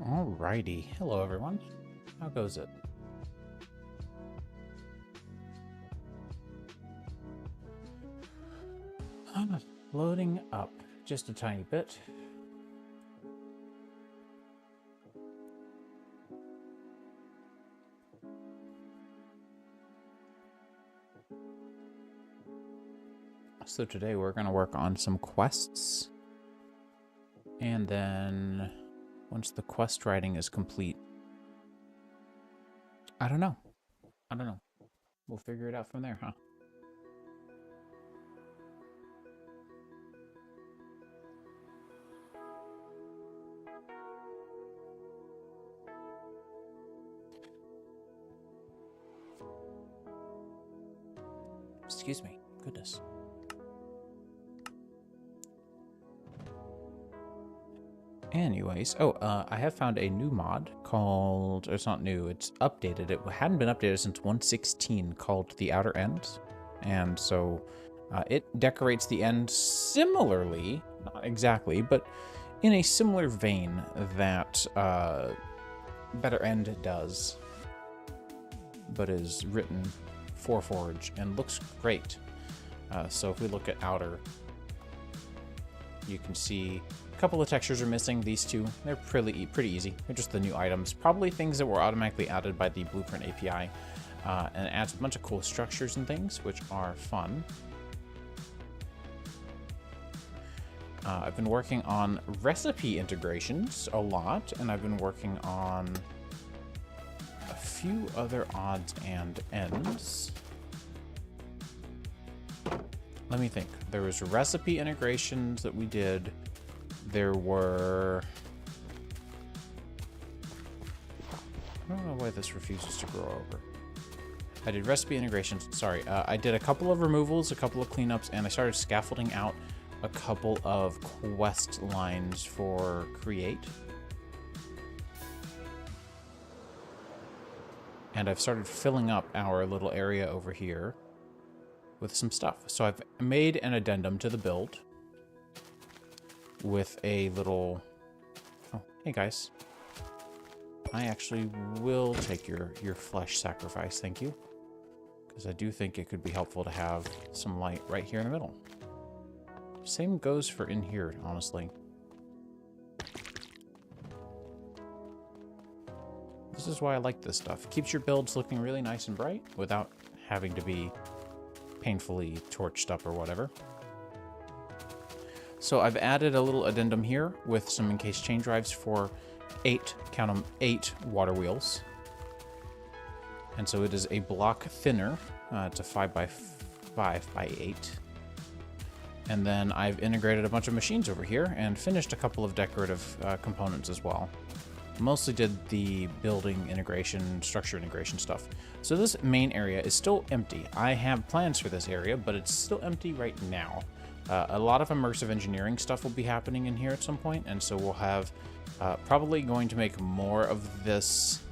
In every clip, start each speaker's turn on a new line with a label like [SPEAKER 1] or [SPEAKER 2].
[SPEAKER 1] Alrighty. Hello, everyone. How goes it? Loading up just a tiny bit. So today we're going to work on some quests. And then once the quest writing is complete, I don't know. We'll figure it out from there, huh? Excuse me. Goodness. Anyways, I have found a new mod called, it's not new, it's updated. It hadn't been updated since 1.16, called The Outer Ends. And so it decorates the end similarly, not exactly, but in a similar vein that Better End does, but is written for Forge and looks great. So if we look at Outer, you can see a couple of textures are missing. These two, they're pretty easy. They're just the new items, probably things that were automatically added by the Blueprint API, and it adds a bunch of cool structures and things, which are fun. I've been working on recipe integrations a lot, and I've been working on a few other odds and ends. Let me think. There was recipe integrations that we did. There were... I don't know why this refuses to grow over. I did recipe integrations. Sorry. I did a couple of removals, a couple of cleanups, and I started scaffolding out a couple of quest lines for Create. And I've started filling up our little area over here with some stuff. So I've made an addendum to the build with a little... Oh, hey guys. I actually will take your flesh sacrifice, thank you. Because I do think it could be helpful to have some light right here in the middle. Same goes for in here, honestly. This is why I like this stuff. It keeps your builds looking really nice and bright without having to be painfully torched up or whatever. So I've added a little addendum here with some encased chain drives for 8, count them, 8 water wheels. And so it is a block thinner to 5 by 5 by 8. And then I've integrated a bunch of machines over here and finished a couple of decorative components as well. Mostly did the building integration, structure integration stuff. So this main area is still empty. I have plans for this area, but it's still empty right now. A lot of immersive engineering stuff will be happening in here at some point, and so we'll have probably going to make more of this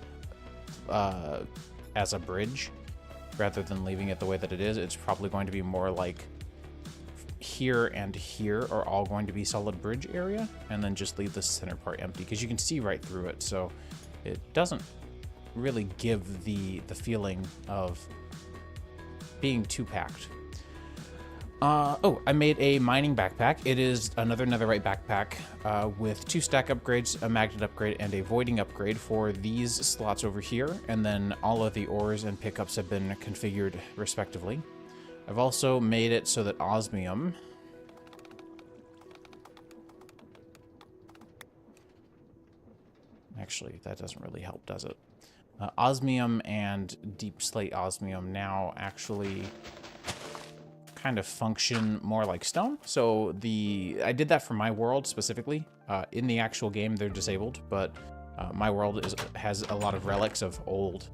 [SPEAKER 1] as a bridge rather than leaving it the way that it is. It's probably going to be more like here and here are all going to be solid bridge area, and then just leave the center part empty because you can see right through it, so it doesn't really give the feeling of being too packed. Oh, I made a mining backpack. It is another netherite backpack with 2 stack upgrades, a magnet upgrade, and a voiding upgrade for these slots over here, and then all of the ores and pickups have been configured respectively. I've also made it so that osmium actually, that doesn't really help, does it? Osmium and deep slate osmium now actually kind of function more like stone. So I did that for my world specifically. In the actual game, they're disabled, but my world has a lot of relics of old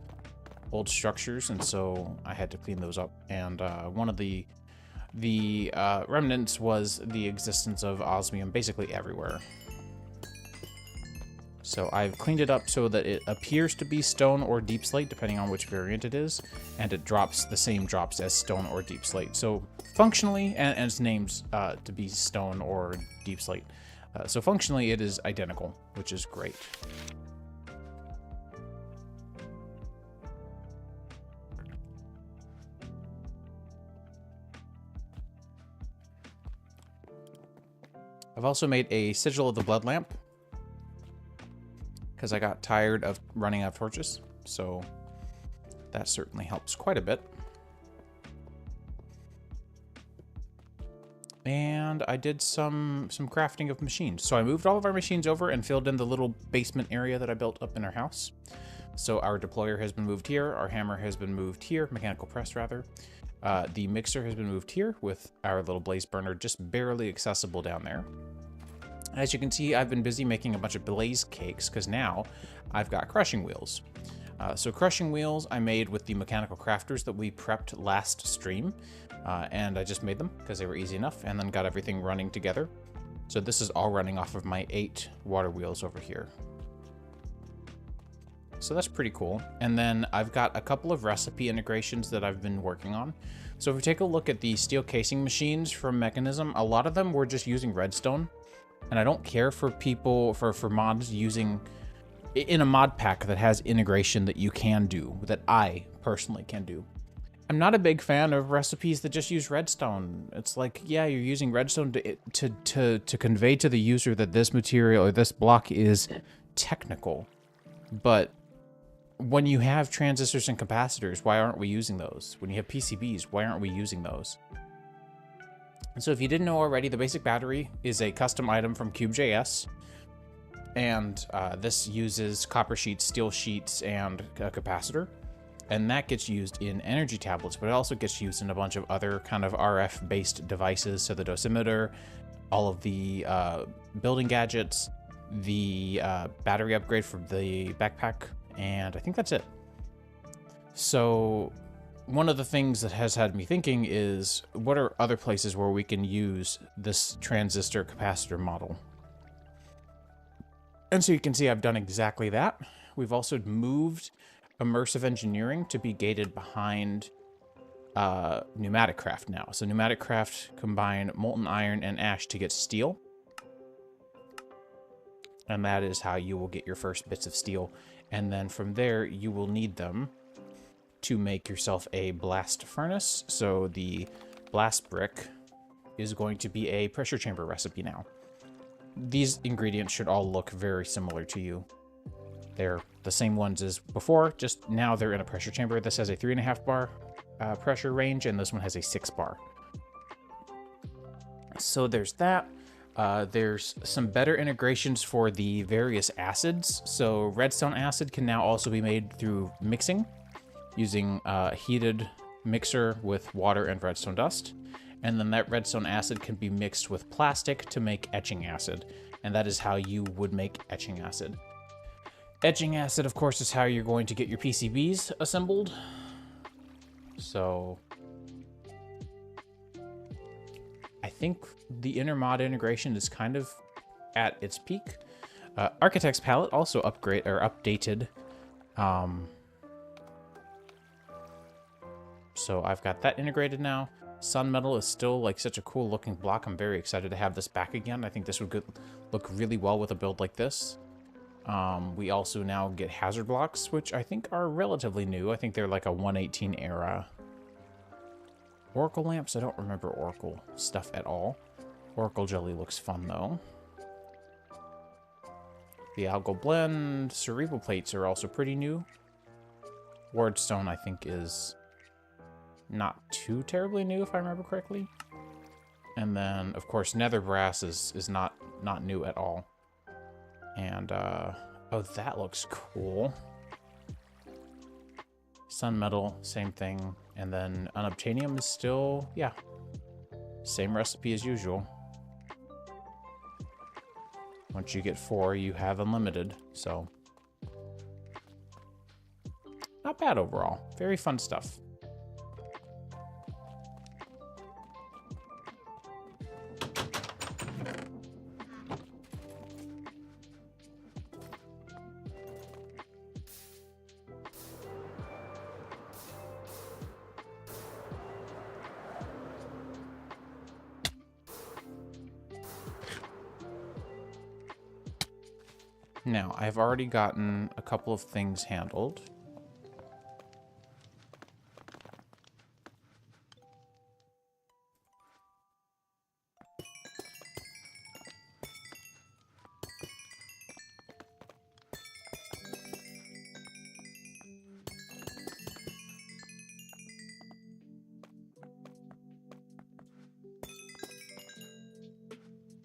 [SPEAKER 1] structures, and so I had to clean those up. And one of the remnants was the existence of osmium basically everywhere. So I've cleaned it up so that it appears to be stone or deep slate, depending on which variant it is, and it drops the same drops as stone or deep slate. So functionally, and it's named to be stone or deep slate. So functionally, it is identical, which is great. I've also made a sigil of the blood lamp because I got tired of running out of torches, so that certainly helps quite a bit. And I did some crafting of machines. So I moved all of our machines over and filled in the little basement area that I built up in our house. So our deployer has been moved here, our hammer has been moved here, mechanical press rather. The mixer has been moved here with our little blaze burner just barely accessible down there. As you can see, I've been busy making a bunch of blaze cakes because now I've got crushing wheels. So crushing wheels I made with the mechanical crafters that we prepped last stream. And I just made them because they were easy enough and then got everything running together. So this is all running off of my 8 water wheels over here. So that's pretty cool. And then I've got a couple of recipe integrations that I've been working on. So if we take a look at the steel casing machines from Mechanism, a lot of them were just using redstone. And I don't care for people, for mods using, in a mod pack that has integration that you can do, that I personally can do. I'm not a big fan of recipes that just use redstone. It's like, yeah, you're using redstone to convey to the user that this material or this block is technical. But when you have transistors and capacitors, why aren't we using those? When you have PCBs, why aren't we using those? And so if you didn't know already, the basic battery is a custom item from Cube.js. And this uses copper sheets, steel sheets, and a capacitor. And that gets used in energy tablets, but it also gets used in a bunch of other kind of RF-based devices. So the dosimeter, all of the building gadgets, the battery upgrade for the backpack, and I think that's it. So one of the things that has had me thinking is, what are other places where we can use this transistor capacitor model? And so you can see I've done exactly that. We've also moved immersive engineering to be gated behind pneumatic craft now. So pneumatic craft combine molten iron and ash to get steel. And that is how you will get your first bits of steel. And then from there, you will need them to make yourself a blast furnace. So the blast brick is going to be a pressure chamber recipe now. These ingredients should all look very similar to you. They're the same ones as before, just now they're in a pressure chamber. This has a 3.5 bar pressure range, and this one has a 6 bar. So there's that. There's some better integrations for the various acids. So redstone acid can now also be made through mixing, using a heated mixer with water and redstone dust. And then that redstone acid can be mixed with plastic to make etching acid. And that is how you would make etching acid. Etching acid, of course, is how you're going to get your PCBs assembled. So I think the inner mod integration is kind of at its peak. Architect's palette also updated. So I've got that integrated now. Sun metal is still like such a cool looking block. I'm very excited to have this back again. I think this would look really well with a build like this. We also now get hazard blocks, which I think are relatively new. I think they're like a 118 era. Oracle lamps, I don't remember Oracle stuff at all. Oracle jelly looks fun though. The algal blend, cerebral plates are also pretty new. Wardstone I think is not too terribly new if I remember correctly. And then of course nether brass is not new at all. And, oh, that looks cool. Sun metal, same thing. And then unobtainium is still, yeah, same recipe as usual. Once you get 4, you have unlimited, so. Not bad overall. Very fun stuff. Now, I've already gotten a couple of things handled.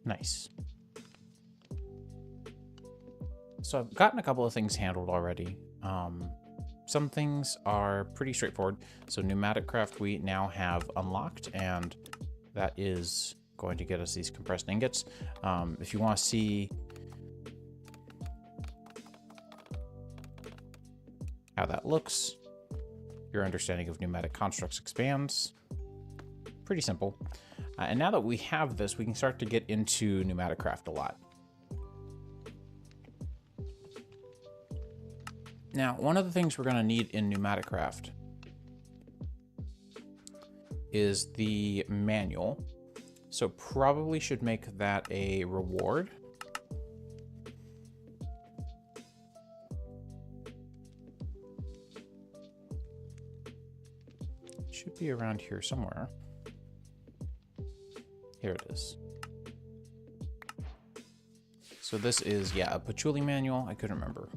[SPEAKER 1] Nice. So I've gotten a couple of things handled already. Some things are pretty straightforward. So pneumatic craft we now have unlocked, and that is going to get us these compressed ingots. If you want to see how that looks, your understanding of pneumatic constructs expands. Pretty simple. And now that we have this, we can start to get into pneumatic craft a lot. Now, one of the things we're going to need in pneumatic craft is the manual. So probably should make that a reward. It should be around here somewhere. Here it is. So this is, yeah, a patchouli manual. I couldn't remember.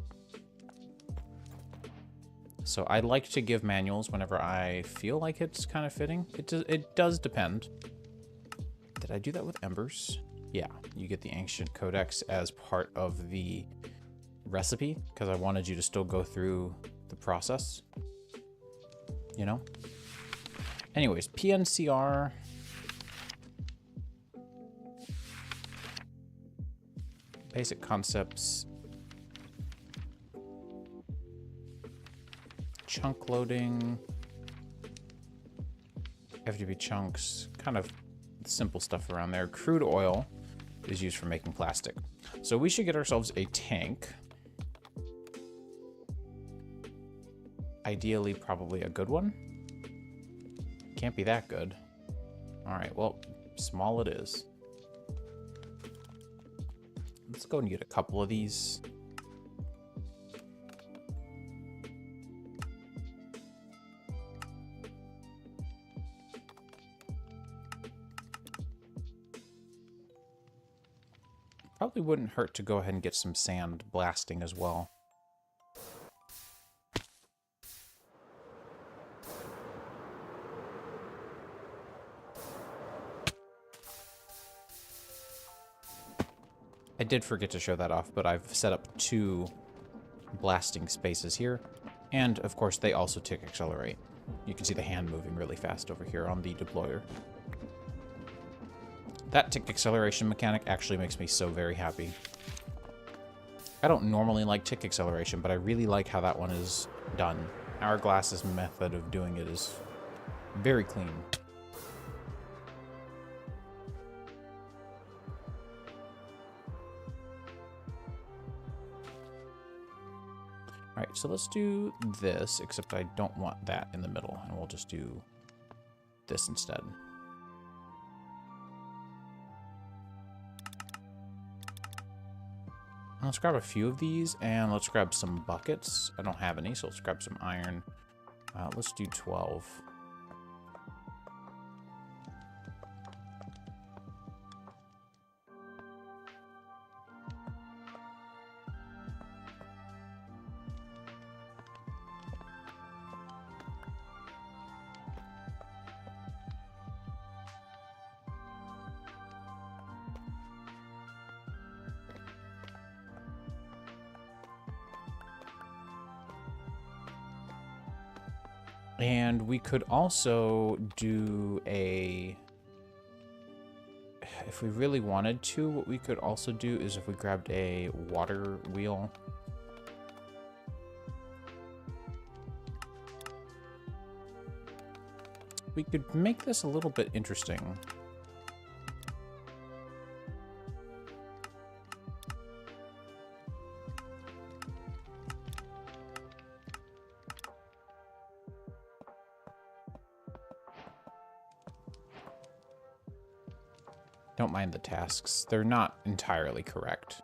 [SPEAKER 1] So I like to give manuals whenever I feel like it's kind of fitting. It does depend. Did I do that with embers? Yeah, you get the ancient codex as part of the recipe because I wanted you to still go through the process, you know? Anyways, PNCR. Basic concepts. Chunk loading. FTP chunks. Kind of simple stuff around there. Crude oil is used for making plastic. So we should get ourselves a tank. Ideally, probably a good one. Can't be that good. All right, well, small it is. Let's go and get a couple of these. Probably wouldn't hurt to go ahead and get some sand blasting as well. I did forget to show that off, but I've set up 2 blasting spaces here. And, of course, they also tick accelerate. You can see the hand moving really fast over here on the deployer. That tick acceleration mechanic actually makes me so very happy. I don't normally like tick acceleration, but I really like how that one is done. Hourglass's method of doing it is very clean. Alright, so let's do this, except I don't want that in the middle, and we'll just do this instead. Let's grab a few of these, and let's grab some buckets. I don't have any, so let's grab some iron. Let's do 12. And we could also do a... If we really wanted to, what we could also do is if we grabbed a water wheel. We could make this a little bit interesting. Don't mind the tasks. They're not entirely correct.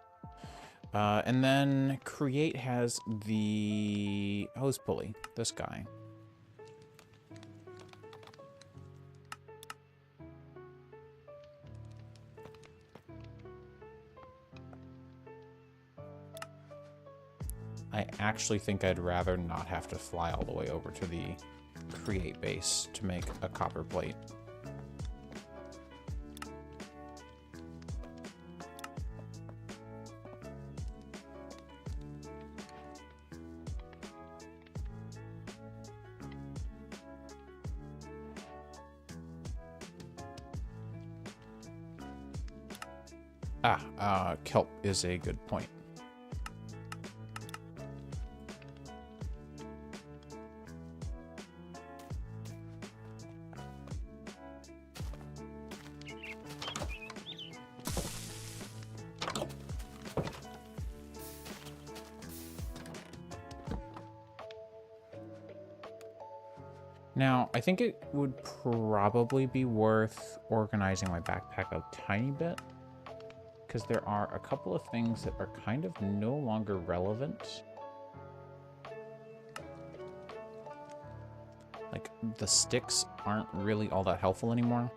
[SPEAKER 1] And then create has the hose pulley, this guy. I actually think I'd rather not have to fly all the way over to the create base to make a copper plate. Kelp is a good point. Now, I think it would probably be worth organizing my backpack a tiny bit, because there are a couple of things that are kind of no longer relevant. Like, the sticks aren't really all that helpful anymore.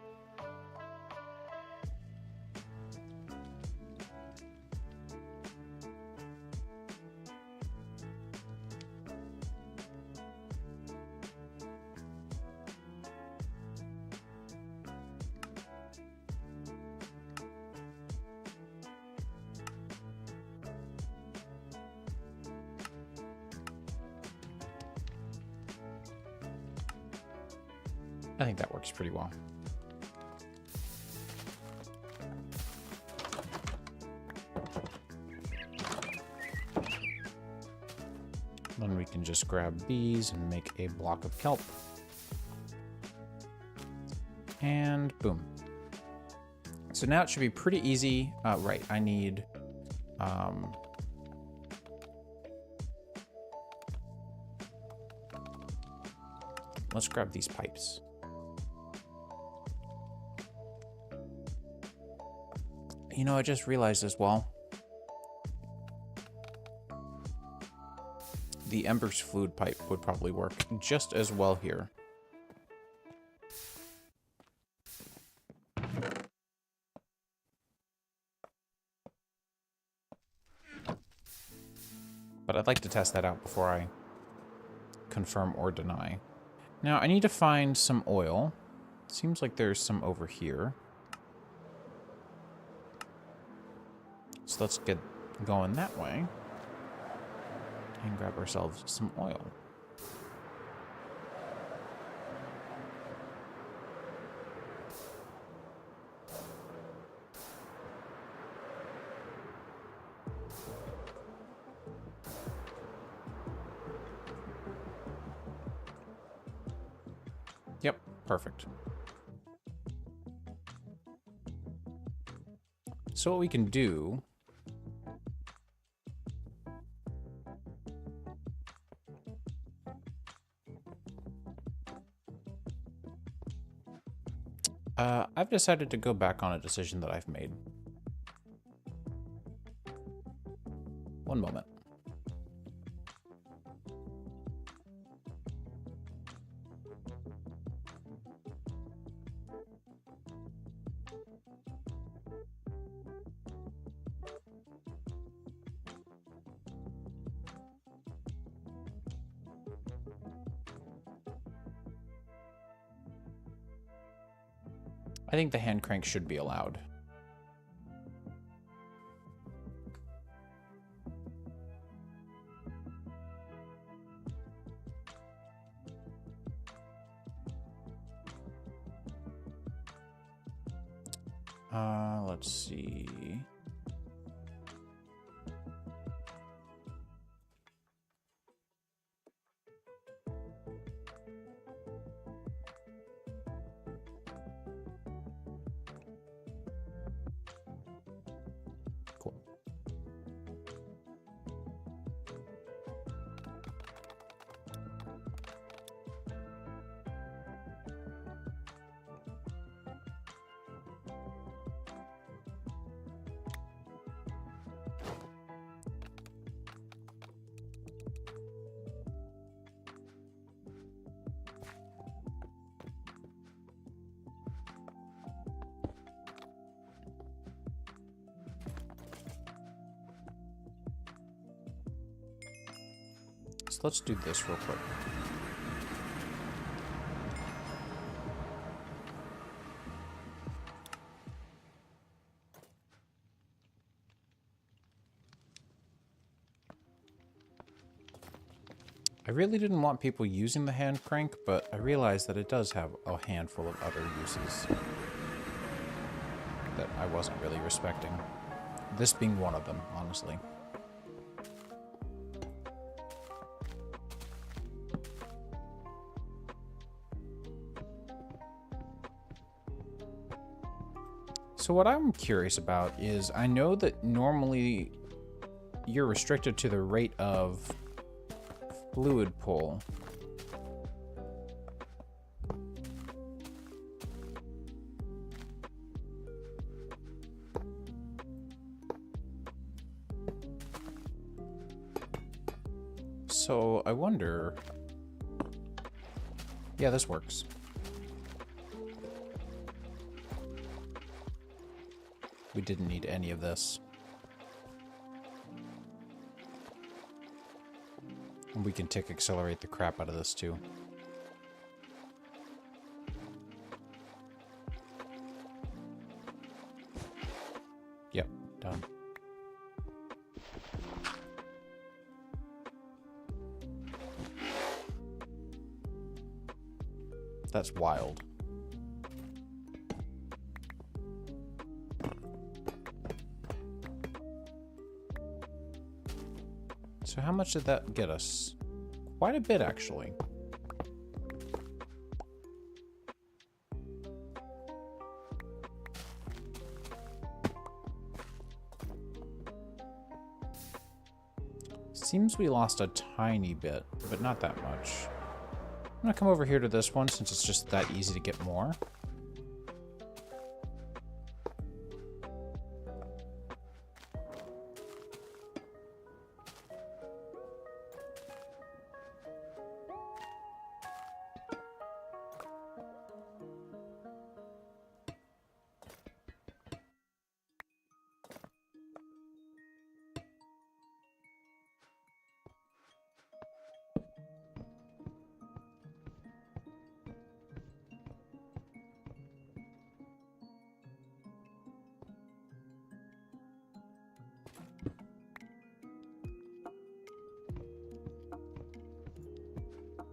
[SPEAKER 1] I think that works pretty well. Then we can just grab bees and make a block of kelp. And boom. So now it should be pretty easy. Right, I need... let's grab these pipes. You know, I just realized as well, the Ember's fluid pipe would probably work just as well here. But I'd like to test that out before I confirm or deny. Now, I need to find some oil. Seems like there's some over here. So let's get going that way and grab ourselves some oil. Yep, perfect. So what we can do I've decided to go back on a decision that I've made. One moment. I think the hand crank should be allowed. Let's see. Cool. let's do this real quick. I really didn't want people using the hand crank, but I realized that it does have a handful of other uses that I wasn't really respecting. This being one of them, honestly. So what I'm curious about is, I know that normally you're restricted to the rate of fluid pull. So I wonder... Yeah, this works. We didn't need any of this. And we can tick accelerate the crap out of this too. Yep, done. That's wild. So how much did that get us? Quite a bit, actually. Seems we lost a tiny bit, but not that much. I'm gonna come over here to this one since it's just that easy to get more.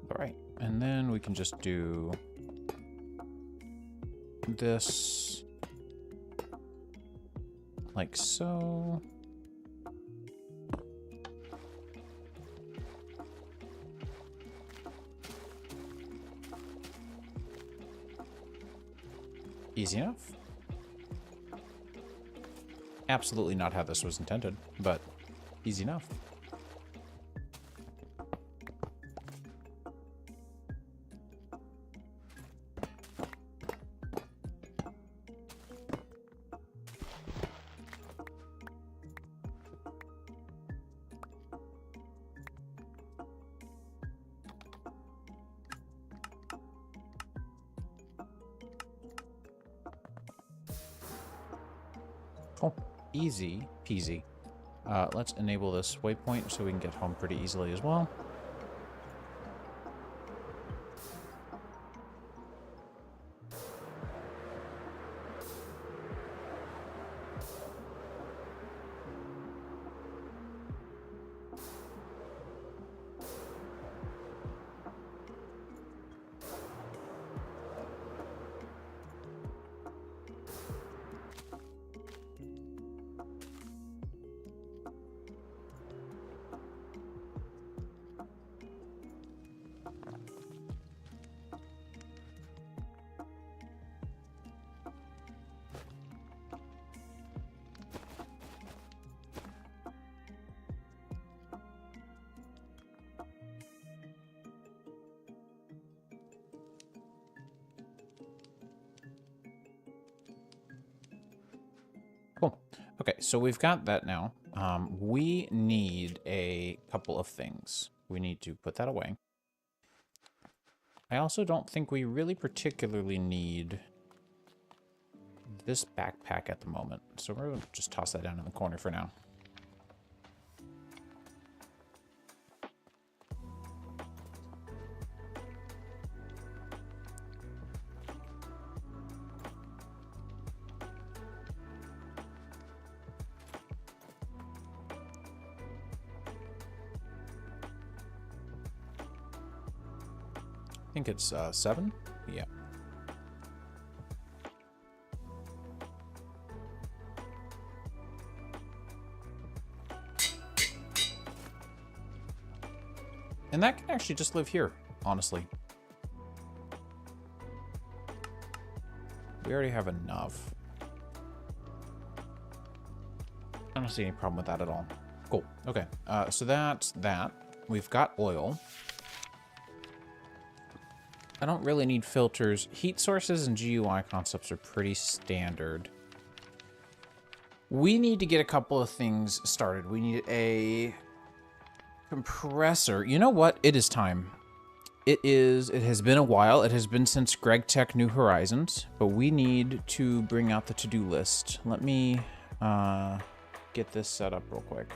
[SPEAKER 1] All right, and then we can just do this like so. Easy enough. Absolutely not how this was intended, but easy enough. Cool. Easy peasy. Let's enable this waypoint so we can get home pretty easily as well. Cool. Okay, so we've got that now. We need a couple of things. We need to put that away. I also don't think we really particularly need this backpack at the moment. So we're going to just toss that down in the corner for now. think it's 7. Yeah. And that can actually just live here, honestly. We already have enough. I don't see any problem with that at all. Cool. Okay. So that's that. We've got oil. I don't really need filters. Heat sources and GUI concepts are pretty standard. We need to get a couple of things started. We need a compressor. You know what? It is time. It has been a while. It has been since Greg Tech New Horizons, but we need to bring out the to-do list. Let me get this set up real quick.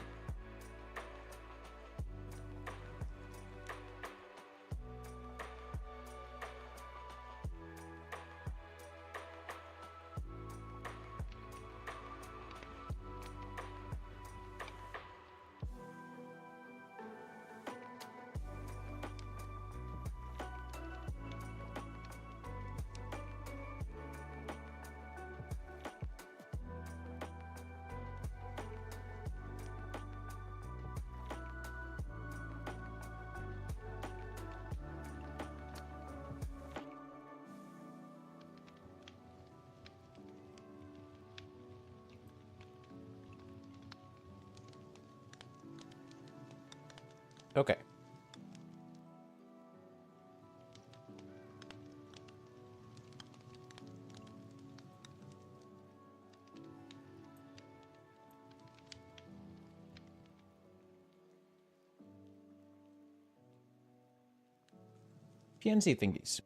[SPEAKER 1] Okay. PNC thingies.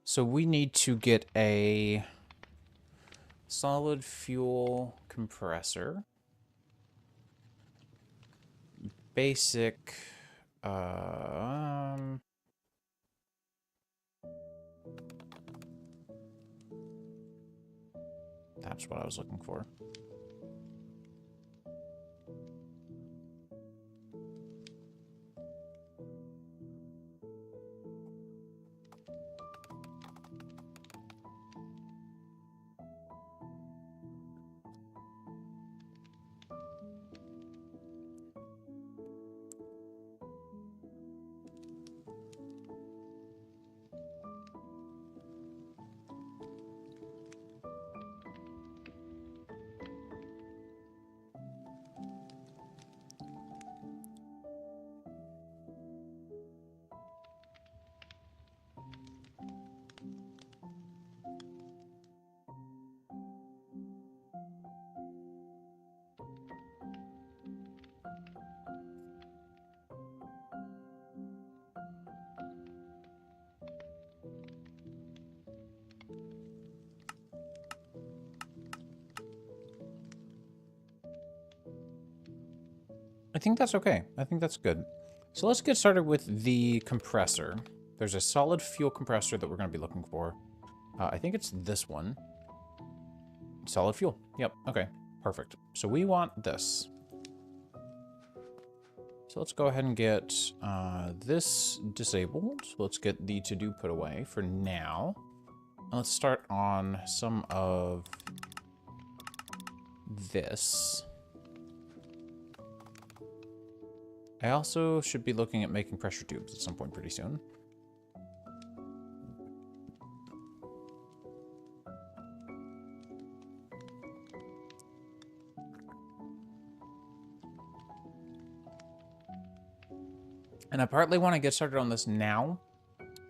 [SPEAKER 1] So we need to get a solid fuel compressor. Basic, that's what I was looking for. I think that's okay. I think that's good. So let's get started with the compressor. There's a solid fuel compressor that we're going to be looking for. I think it's this one. Solid fuel. Yep. Okay. Perfect. So we want this. So let's go ahead and get this disabled. Let's get the to-do put away for now. And let's start on some of this. I also should be looking at making pressure tubes at some point pretty soon. And I partly want to get started on this now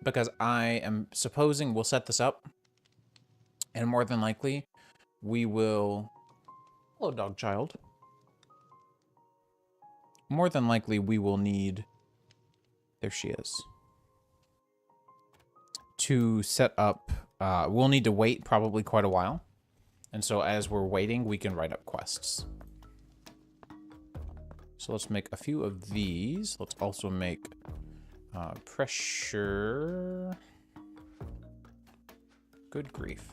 [SPEAKER 1] because I am supposing we'll set this up and more than likely we will... Hello, dog child. More than likely we will need... There she is. To set up... we'll need to wait probably quite a while. And so as we're waiting, we can write up quests. So let's make a few of these. Let's also make pressure... Good grief.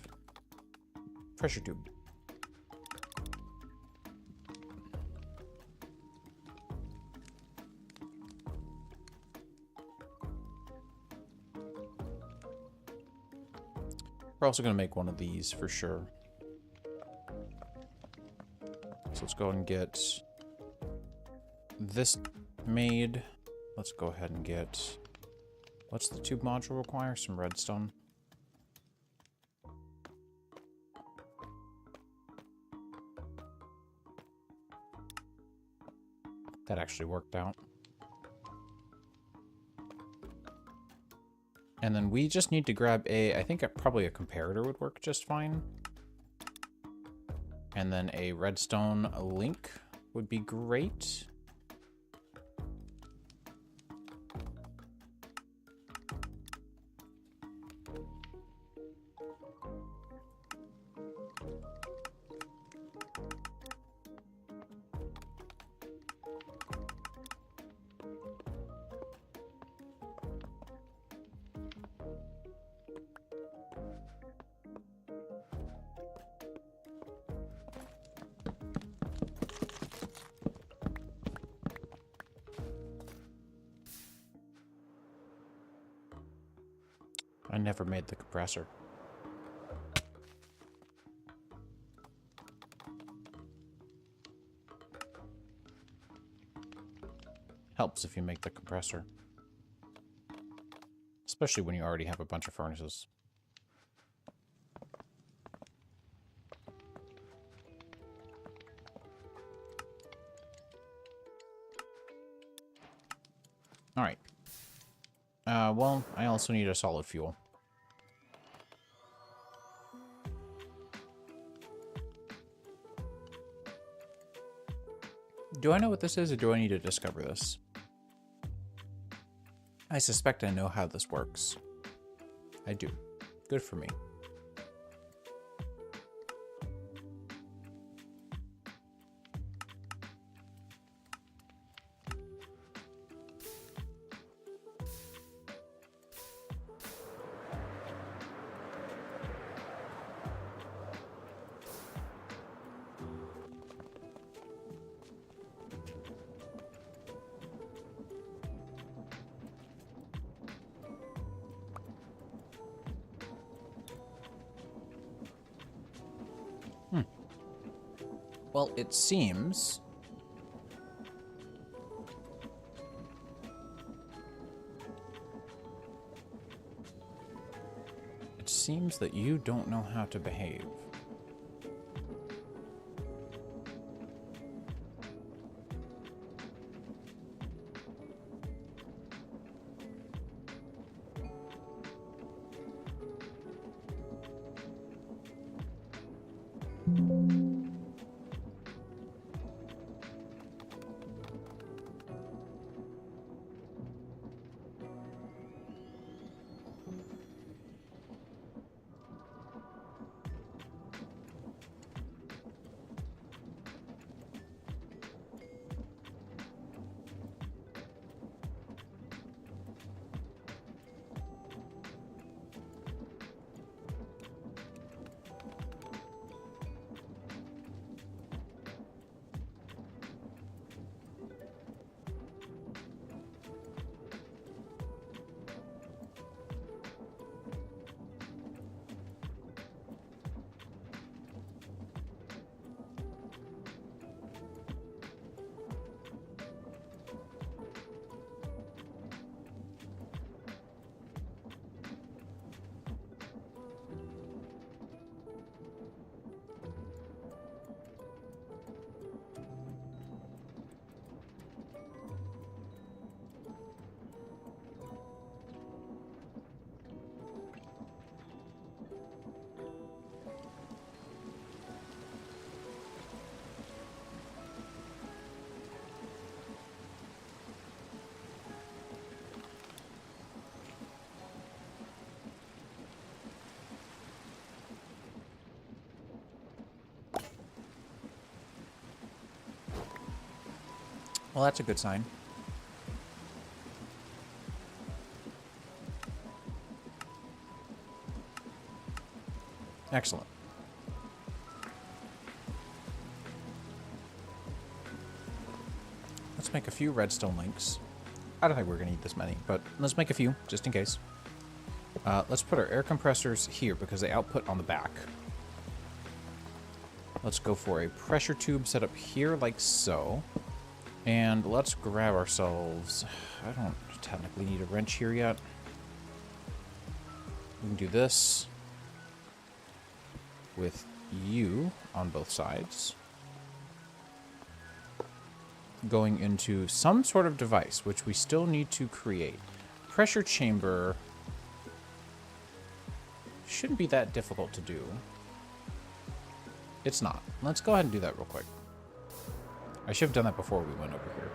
[SPEAKER 1] Pressure tube. We're also going to make one of these for sure. So let's go ahead and get this made. Let's go ahead and get... What's the tube module require? Some redstone. That actually worked out. And then we just need to grab I think probably a comparator would work just fine. And then a redstone link would be great. I never made the compressor. Helps if you make the compressor. Especially when you already have a bunch of furnaces. Alright. Well, I also need a solid fuel. Do I know what this is, or do I need to discover this? I suspect I know how this works. I do. Good for me. Well, it seems... It seems that you don't know how to behave. Well, that's a good sign. Excellent. Let's make a few redstone links. I don't think we're going to need this many, but let's make a few, just in case. Let's put our air compressors here because they output on the back. Let's go for a pressure tube set up here like so. And let's grab ourselves... I don't technically need a wrench here yet. We can do this with you on both sides. Going into some sort of device, which we still need to create. Pressure chamber shouldn't be that difficult to do. It's not. Let's go ahead and do that real quick. I should have done that before we went over here.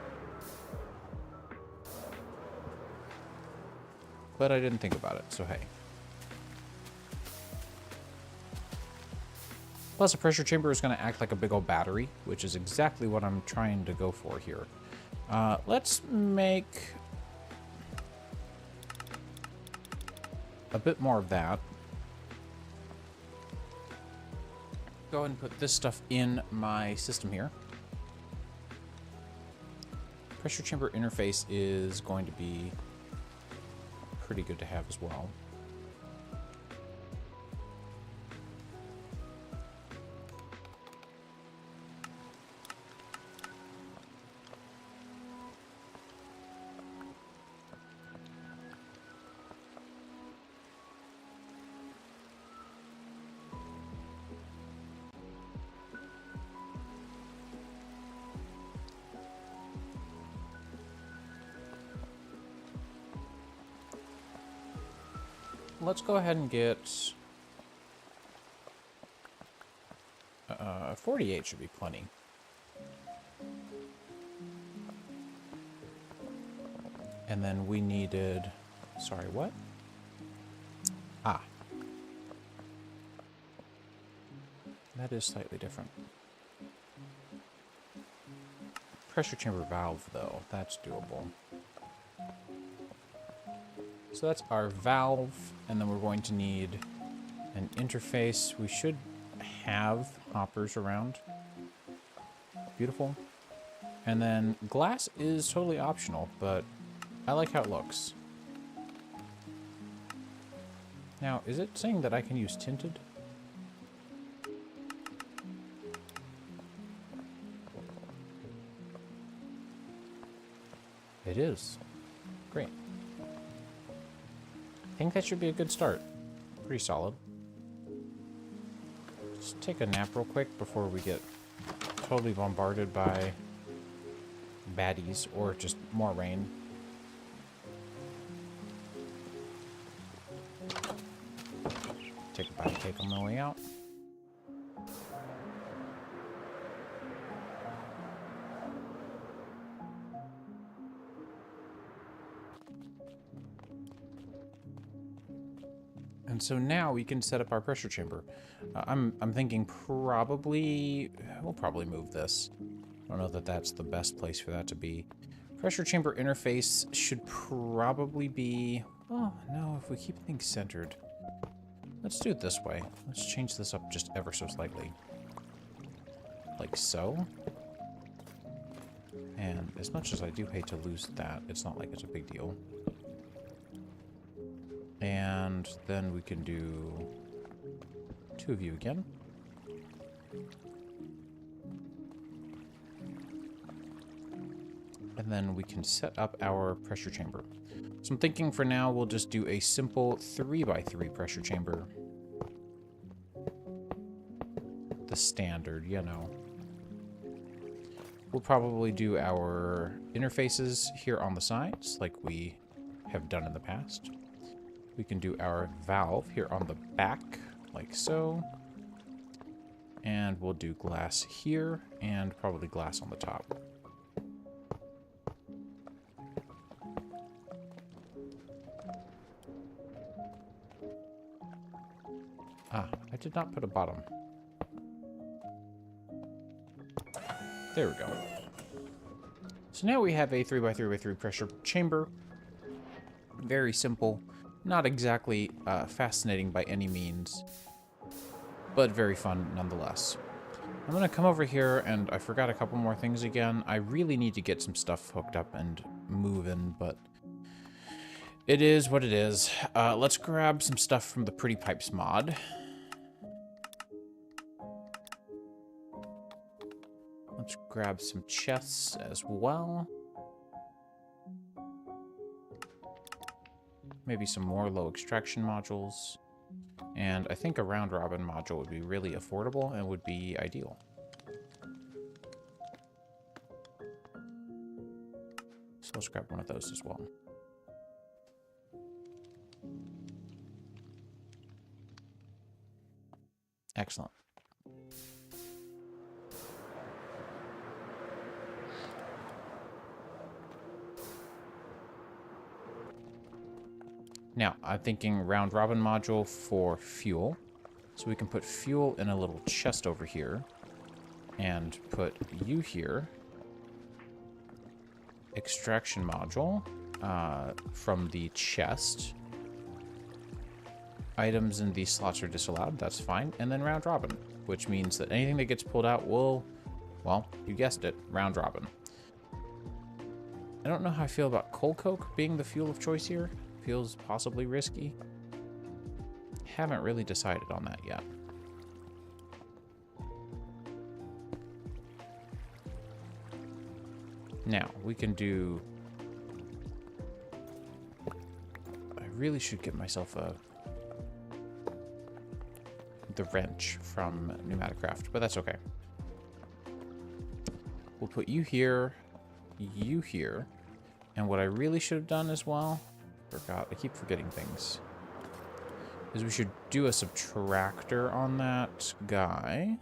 [SPEAKER 1] But I didn't think about it, so hey. Plus, a pressure chamber is going to act like a big old battery, which is exactly what I'm trying to go for here. Let's make a bit more of that. Go ahead and put this stuff in my system here. Pressure chamber interface is going to be pretty good to have as well. Let's go ahead and get 48 should be plenty. And then we needed, sorry, what? Ah. That is slightly different. Pressure chamber valve, though. That's doable. So that's our valve, and then we're going to need an interface. We should have hoppers around. Beautiful. And then glass is totally optional, but I like how it looks. Now, is it saying that I can use tinted? It is. Great. I think that should be a good start. Pretty solid. Just take a nap real quick before we get totally bombarded by baddies or just more rain. Take a bite of cake on my way out. And so now we can set up our pressure chamber. I'm thinking we'll probably move this. I don't know that that's the best place for that to be. Pressure chamber interface should probably be, oh no, if we keep things centered. Let's do it this way. Let's change this up just ever so slightly. Like so. And as much as I do hate to lose that, it's not like it's a big deal. And then we can do 2 of you again. And then we can set up our pressure chamber. So I'm thinking for now we'll just do a simple 3x3 pressure chamber. The standard, you know. We'll probably do our interfaces here on the sides like we have done in the past. We can do our valve here on the back, like so. And we'll do glass here, and probably glass on the top. Ah, I did not put a bottom. There we go. So now we have a 3x3x3 pressure chamber. Very simple. Not exactly fascinating by any means, but very fun nonetheless. I'm going to come over here, and I forgot a couple more things again. I really need to get some stuff hooked up and moving, but It is what it is. Let's grab some stuff from the Pretty Pipes mod. Let's grab some chests as well. Maybe some more low extraction modules. And I think a round robin module would be really affordable and would be ideal. So let's grab one of those as well. Excellent. Now, I'm thinking round robin module for fuel. So we can put fuel in a little chest over here. And put you here. Extraction module from the chest. Items in these slots are disallowed. That's fine. And then round robin, which means that anything that gets pulled out will, well, you guessed it, round robin. I don't know how I feel about coal coke being the fuel of choice here. Feels possibly risky. Haven't really decided on that yet. Now, we can do... I really should get myself the wrench from Pneumaticraft, but that's okay. We'll put you here, and what I really should have done as well, forgot, I keep forgetting things, is we should do a subtractor on that guy.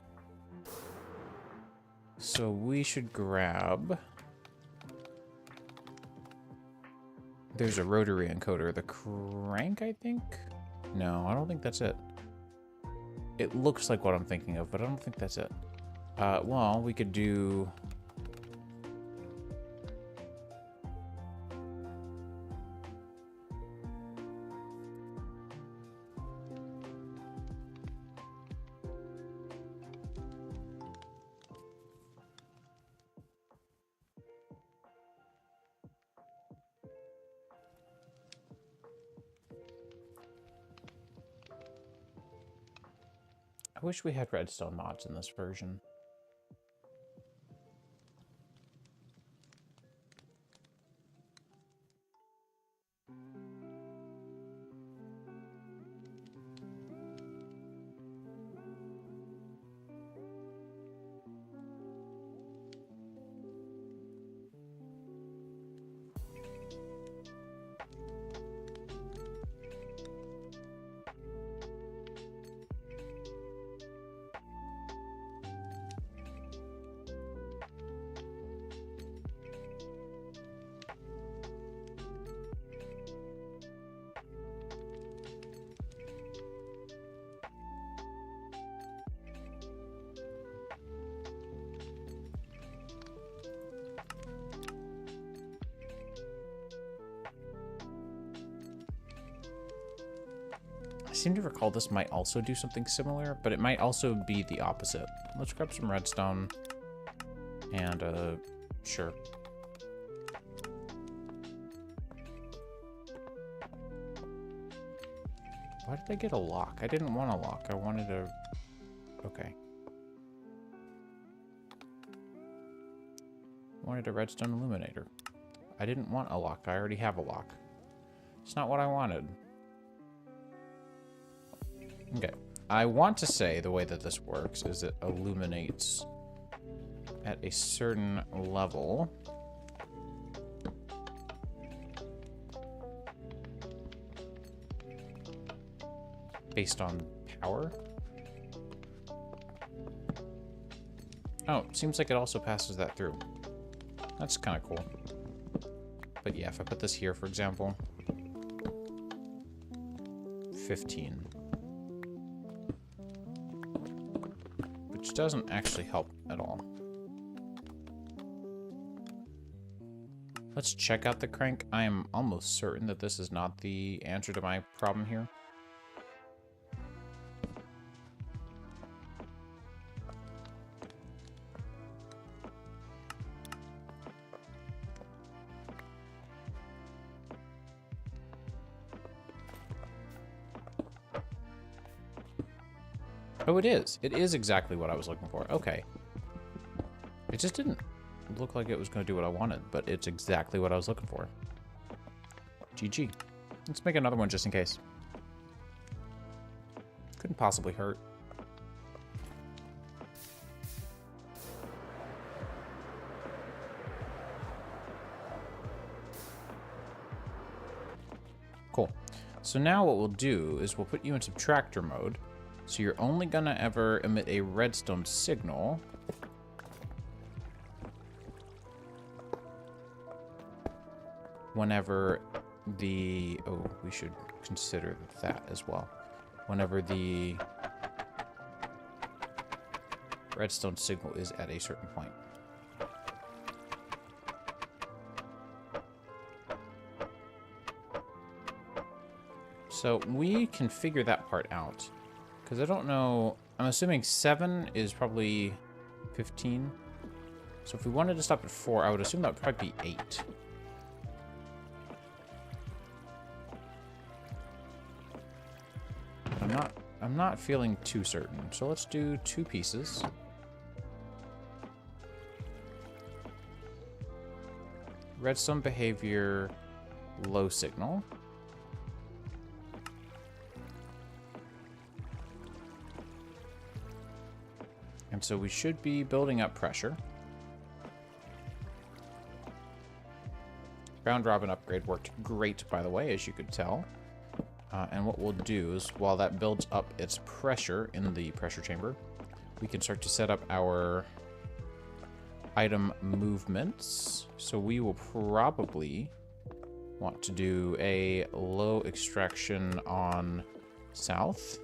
[SPEAKER 1] So we should grab... There's a rotary encoder. The crank, I think? No, I don't think that's it. It looks like what I'm thinking of, but I don't think that's it. Well, we could do... I wish we had redstone mods in this version. I seem to recall this might also do something similar, but it might also be the opposite. Let's grab some redstone. And, sure. Why did I get a lock? I didn't want a lock. I wanted a... Okay. Wanted a redstone illuminator. I didn't want a lock. I already have a lock. It's not what I wanted. Okay. I want to say the way that this works is it illuminates at a certain level. Based on power. Oh, seems like it also passes that through. That's kind of cool. But yeah, if I put this here, for example, 15. Which doesn't actually help at all. Let's check out the crank. I am almost certain that this is not the answer to my problem here. Oh, it is. It is exactly what I was looking for. Okay. It just didn't look like it was going to do what I wanted, but it's exactly what I was looking for. GG. Let's make another one just in case. Couldn't possibly hurt. Cool. So now what we'll do is we'll put you in subtractor mode. So you're only gonna ever emit a redstone signal whenever the... Oh, we should consider that as well. Whenever the redstone signal is at a certain point. So we can figure that part out. Because I don't know... I'm assuming 7 is probably 15. So if we wanted to stop at 4, I would assume that would probably be 8. I'm not feeling too certain. So let's do 2 pieces. Redstone behavior, low signal. And so we should be building up pressure. Round robin upgrade worked great, by the way, as you could tell. And what we'll do is, while that builds up its pressure in the pressure chamber, we can start to set up our item movements. So we will probably want to do a low extraction on south.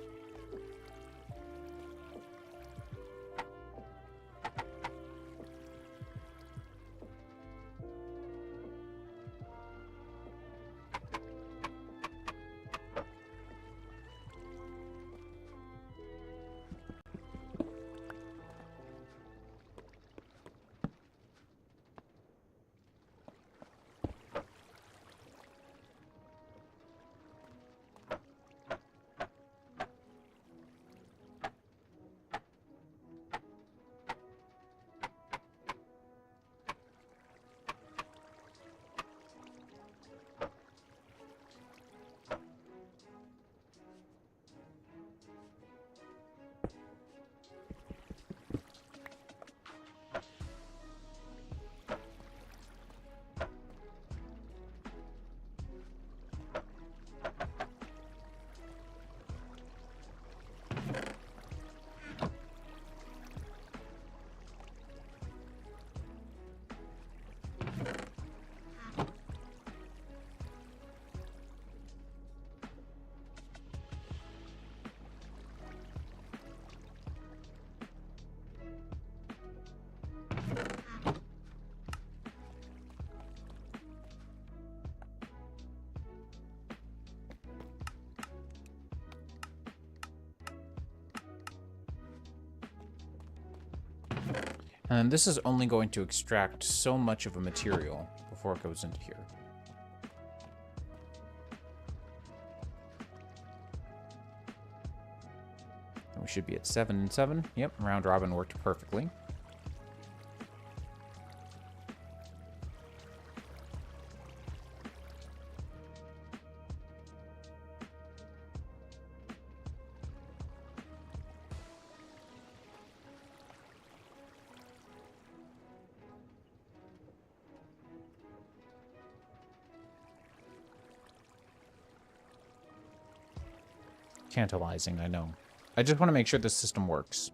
[SPEAKER 1] And this is only going to extract so much of a material before it goes into here. And we should be at 7 and 7. Yep, round robin worked perfectly. Tantalizing, I know. I just want to make sure the system works.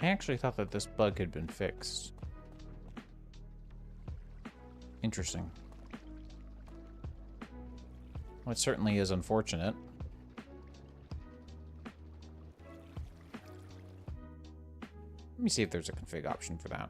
[SPEAKER 1] I actually thought that this bug had been fixed. Interesting. Well, it certainly is unfortunate. Let me see if there's a config option for that.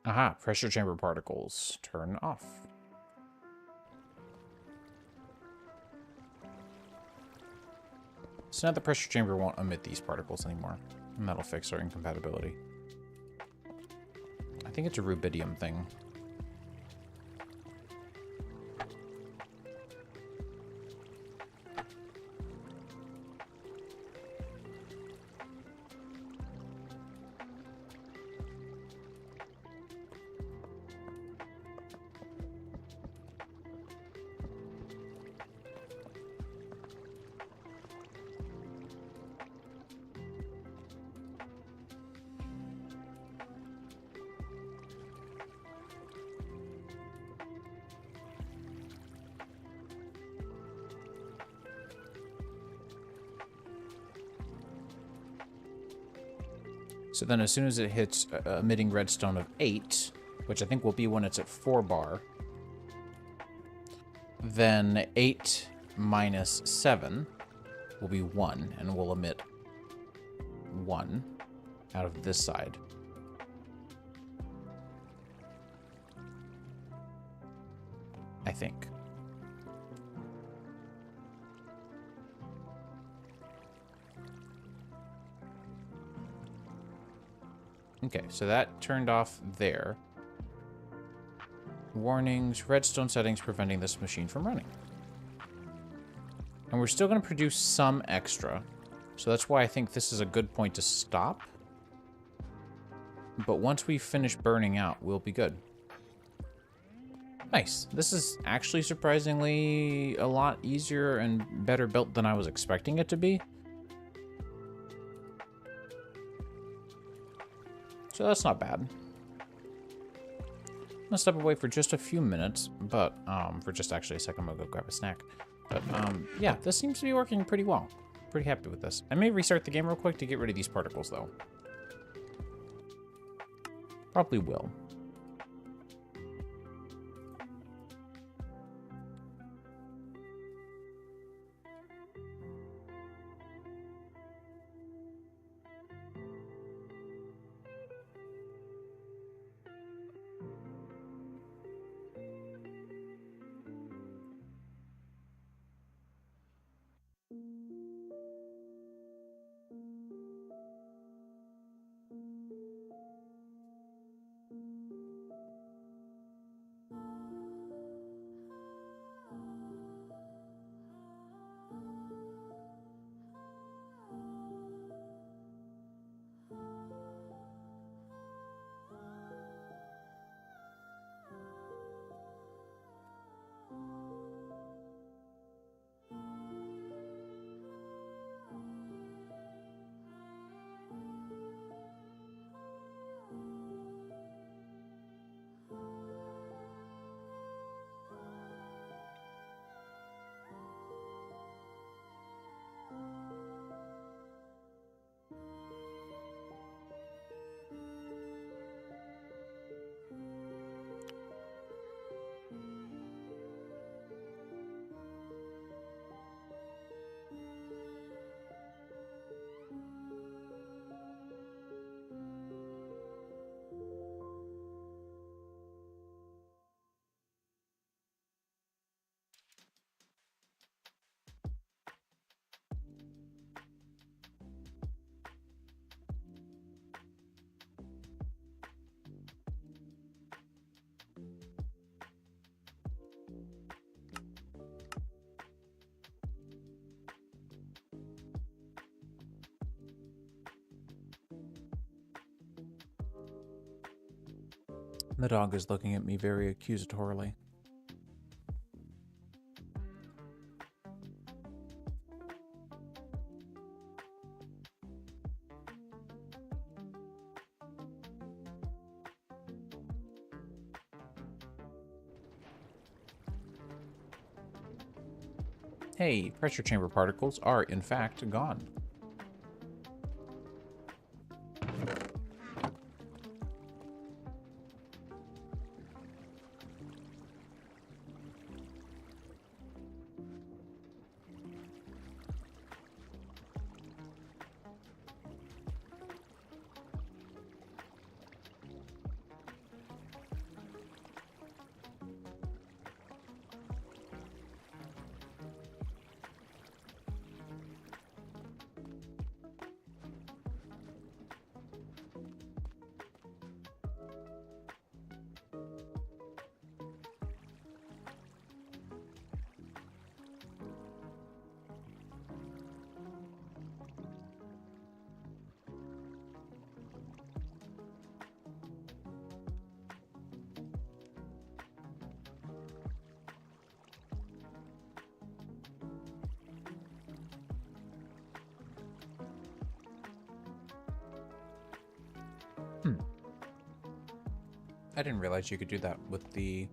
[SPEAKER 1] Aha, pressure chamber particles. Turn off. So now the pressure chamber won't emit these particles anymore. And that'll fix our incompatibility. I think it's a rubidium thing. So then as soon as it hits emitting redstone of 8, which I think will be when it's at 4 bar, then 8 minus 7 will be 1, and we'll emit 1 out of this side. I think. Okay, so that turned off there. Warnings, redstone settings preventing this machine from running. And we're still going to produce some extra. So that's why I think this is a good point to stop. But once we finish burning out, we'll be good. Nice. This is actually surprisingly a lot easier and better built than I was expecting it to be. So that's not bad. I'm gonna step away for just a few minutes, but for just actually a second, I'm gonna go grab a snack. But yeah, this seems to be working pretty well. Pretty happy with this. I may restart the game real quick to get rid of these particles, though. Probably will. The dog is looking at me very accusatorily. Hey, pressure chamber particles are in fact gone. I didn't realize you could do that with the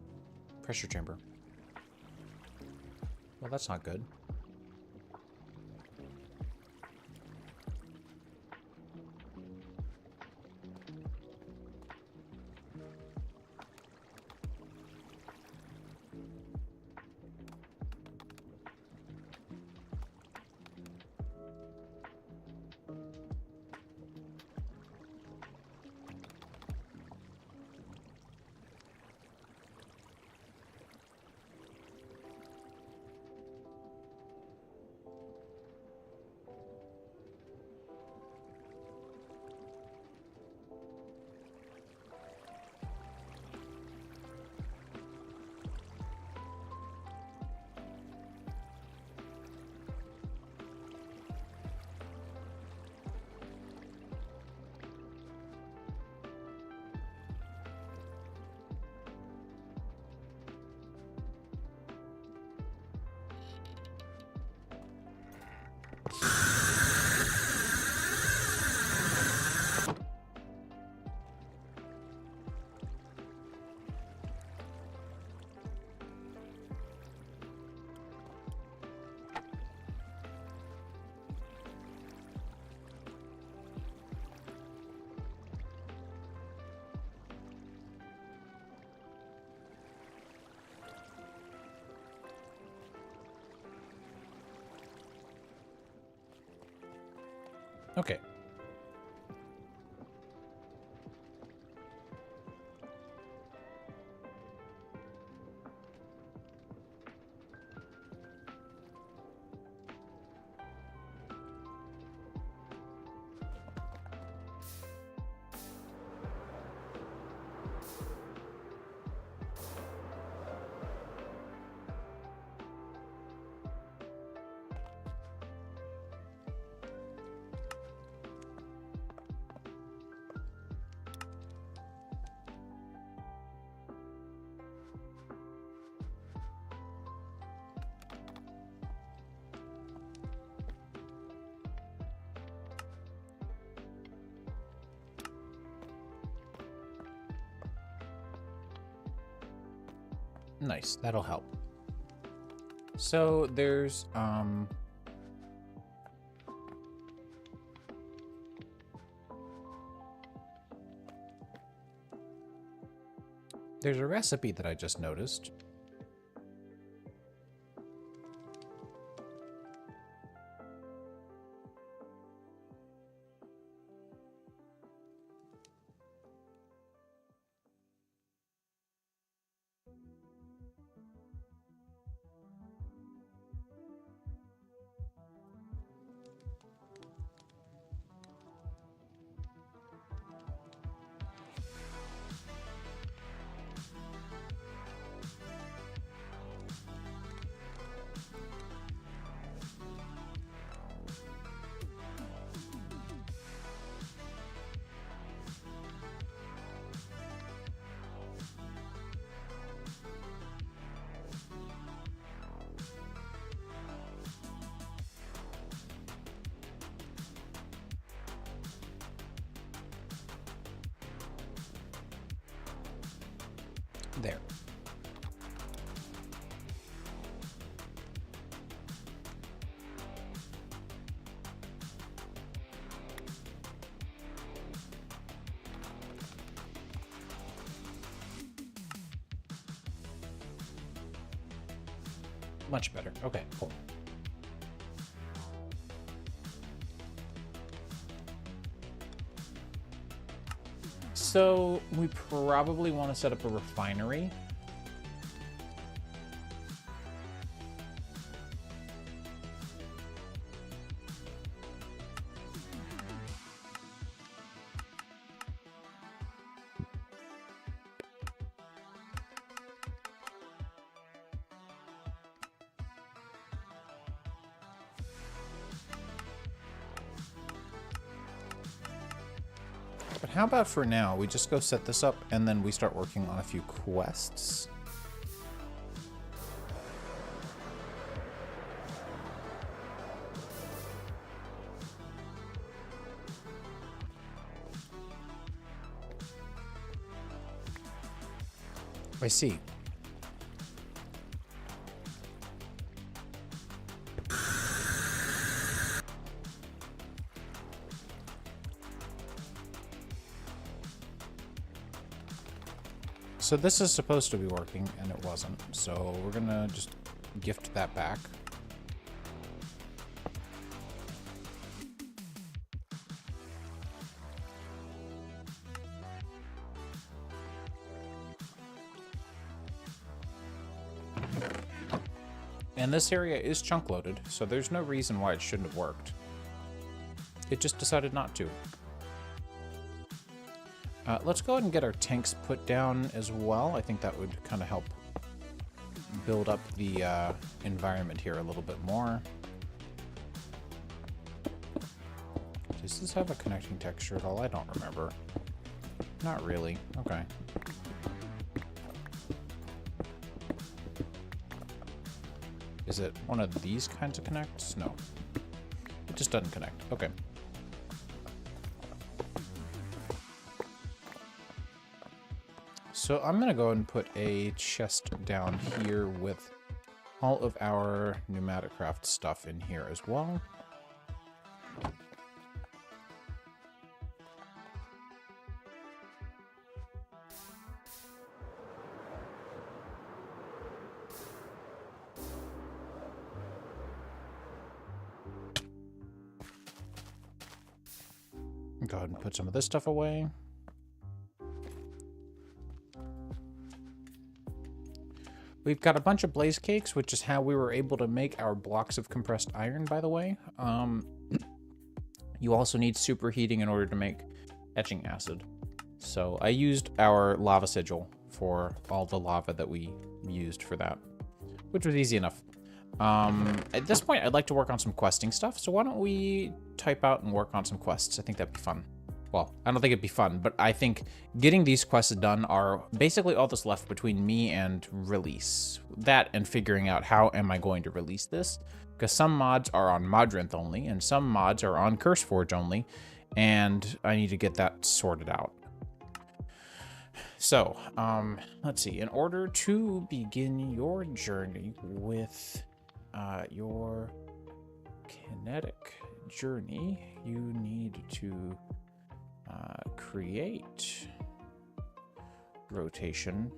[SPEAKER 1] pressure chamber. Well, that's not good. Okay. Nice, that'll help. So there's a recipe that I just noticed. There. Much better. Okay, cool. So we probably want to set up a refinery. But how about for now, we just go set this up and then we start working on a few quests. I see. So this is supposed to be working, and it wasn't. So we're gonna just gift that back. And this area is chunk loaded, so there's no reason why it shouldn't have worked. It just decided not to. Let's go ahead and get our tanks put down as well. I think that would kind of help build up the environment here a little bit more. Does this have a connecting texture at all? I don't remember. Not really. Okay. Is it one of these kinds of connects? No. It just doesn't connect. Okay. So I'm going to go ahead and put a chest down here with all of our pneumatic craft stuff in here as well. Go ahead and put some of this stuff away. We've got a bunch of blaze cakes, which is how we were able to make our blocks of compressed iron, by the way. You also need superheating in order to make etching acid. So I used our lava sigil for all the lava that we used for that, which was easy enough. At this point, I'd like to work on some questing stuff. So why don't we type out and work on some quests? I think that'd be fun. Well, I don't think it'd be fun, but I think getting these quests done are basically all that's left between me and release. That and figuring out how am I going to release this? Because some mods are on Modrinth only, and some mods are on CurseForge only, and I need to get that sorted out. So, let's see. In order to begin your journey with your kinetic journey, you need to create rotation.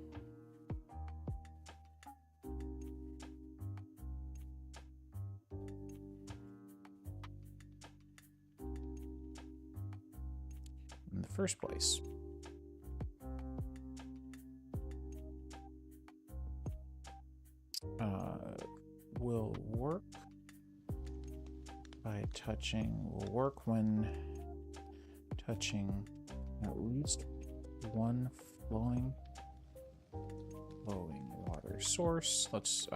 [SPEAKER 1] In the first place. Will work by touching, will work when touching at least one flowing water source. Let's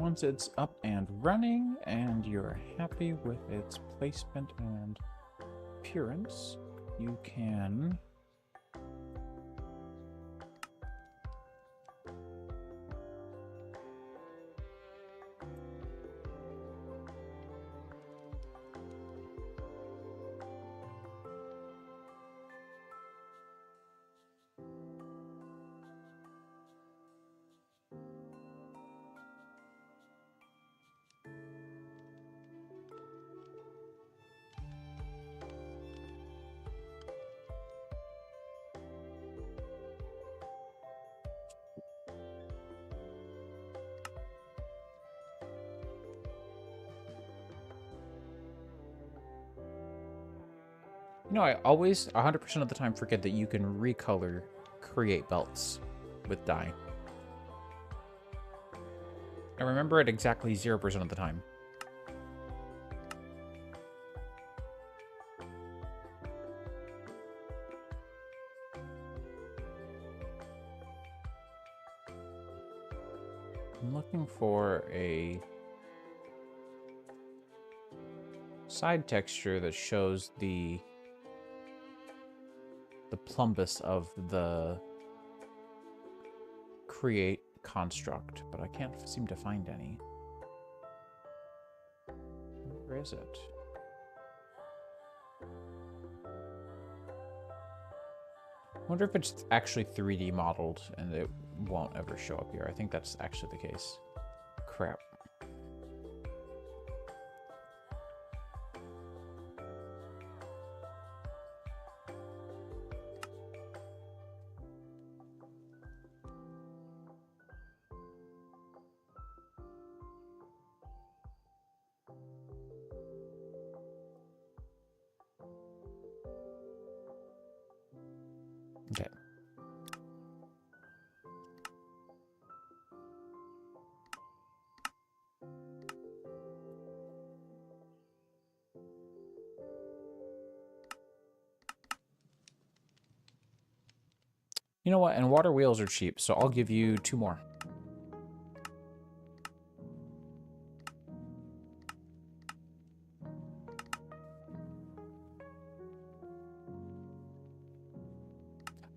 [SPEAKER 1] Once it's up and running and you're happy with its placement and appearance, you can I always, 100% of the time, forget that you can recolor create belts with dye. I remember it exactly 0% of the time. I'm looking for a side texture that shows the plumbus of the create construct, but I can't seem to find any. Where is it? I wonder if it's actually 3D modeled and it won't ever show up here. I think that's actually the case. Crap. Okay. You know what? And water wheels are cheap, so I'll give you 2 more.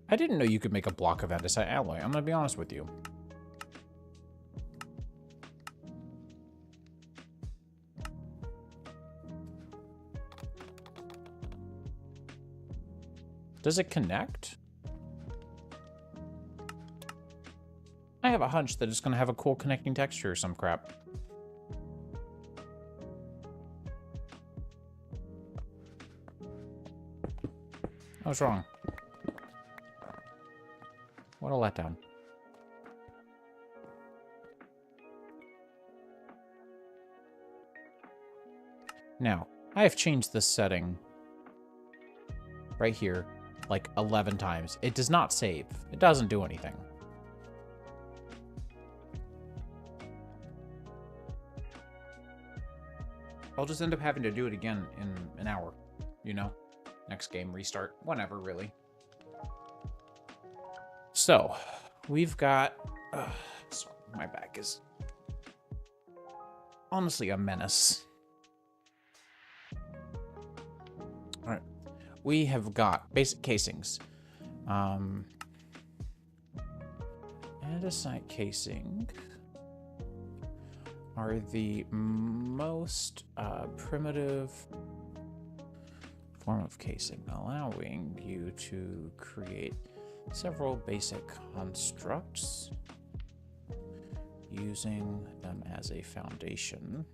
[SPEAKER 1] I didn't know you could make a block of andesite alloy. I'm gonna be honest with you. Does it connect? I have a hunch that it's gonna have a cool connecting texture or some crap. I was wrong. What a letdown. Now, I have changed this setting right here like 11 times. It does not save. It doesn't do anything. I'll just end up having to do it again in an hour, you know? Next game, restart, whenever, really. So, we've got... sorry, my back is honestly a menace. Alright, we have got basic casings. Andesite casing are the most primitive form of casing, allowing you to create several basic constructs using them as a foundation.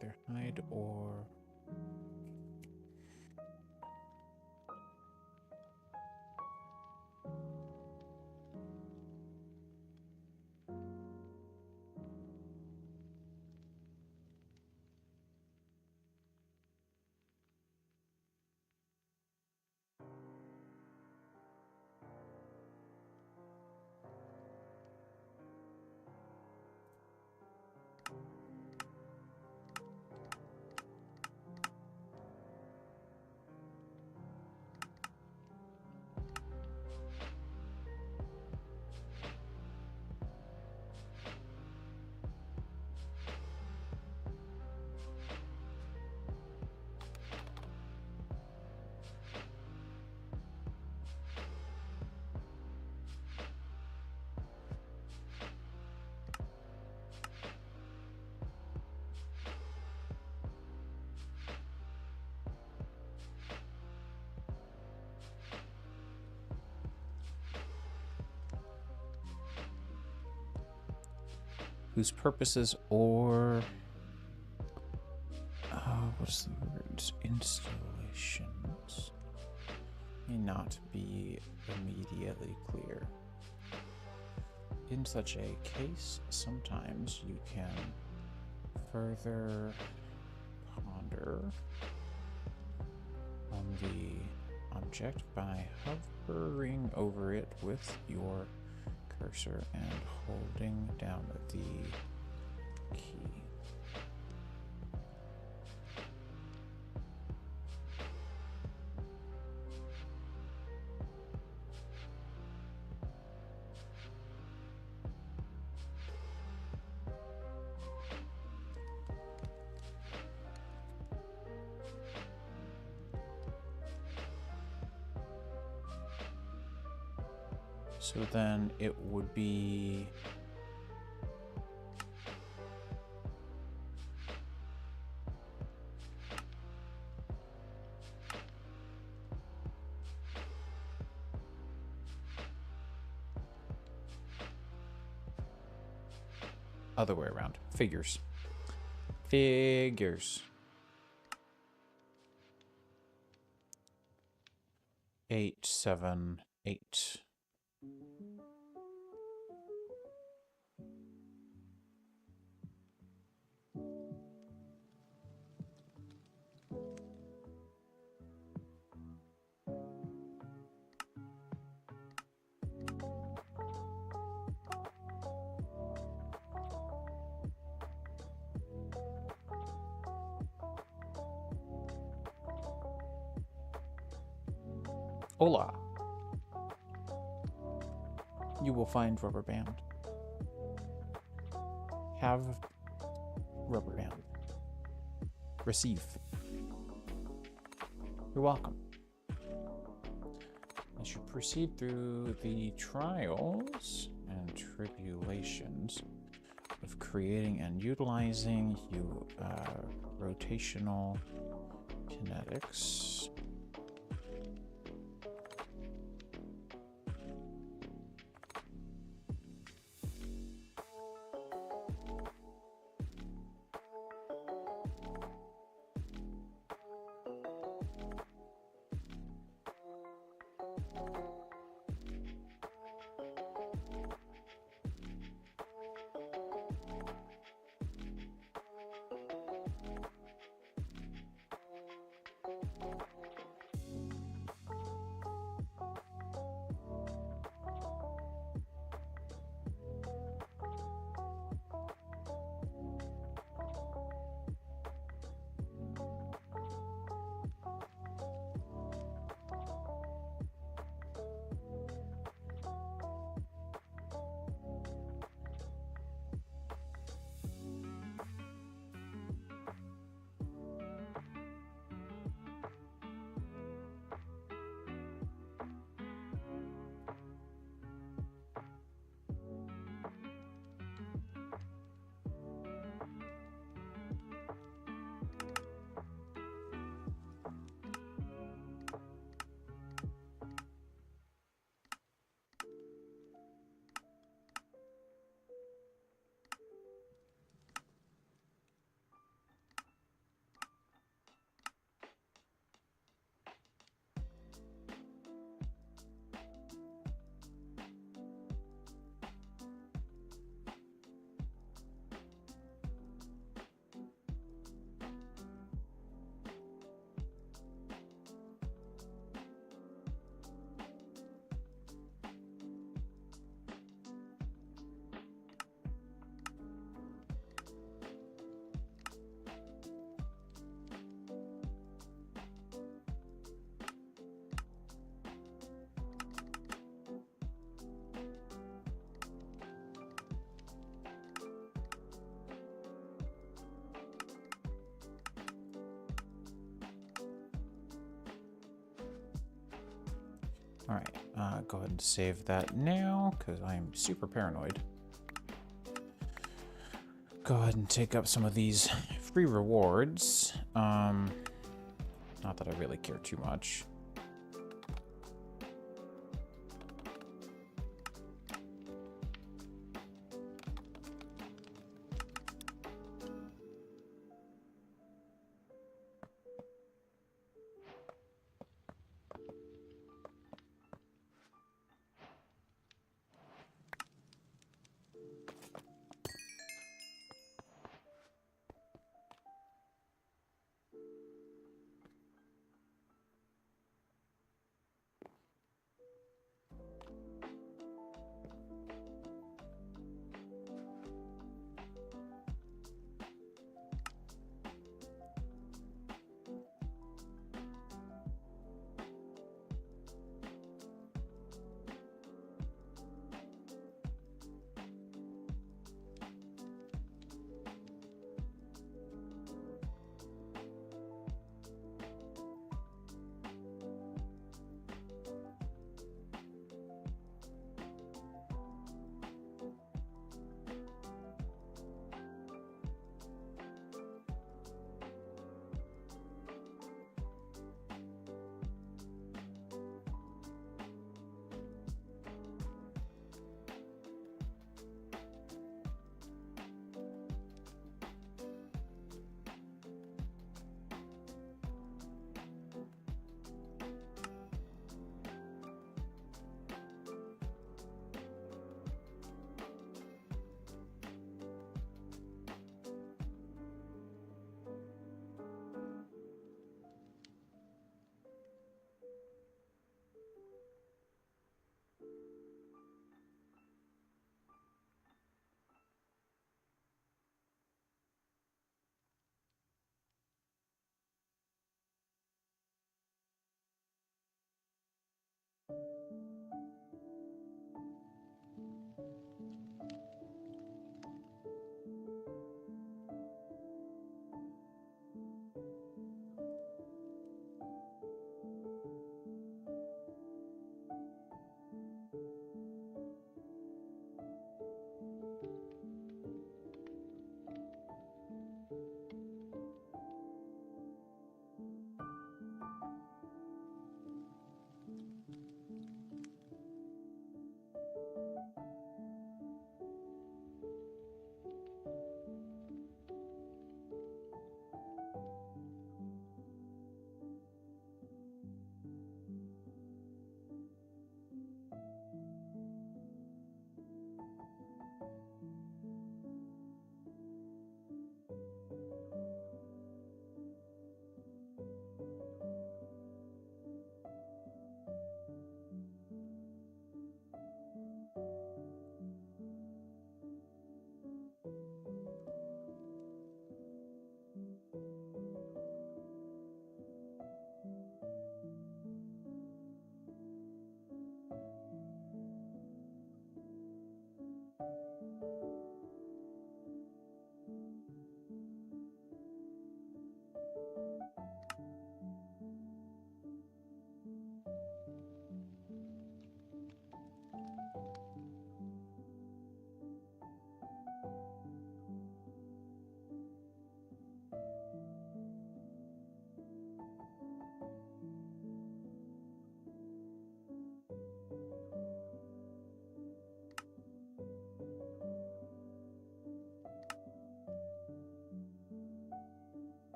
[SPEAKER 1] either hide or... whose purposes or what's the word? Installations may not be immediately clear. In such a case, sometimes you can further ponder on the object by hovering over it with your cursor and holding down the key. So then it would be other way around. Figures. Figures. 8, 7, 8. Hola. You will find rubber band. Have rubber band. Receive. You're welcome. As you proceed through the trials and tribulations of creating and utilizing rotational kinetics, All right, go ahead and save that now because I'm super paranoid. Go ahead and take up some of these free rewards. Not that I really care too much.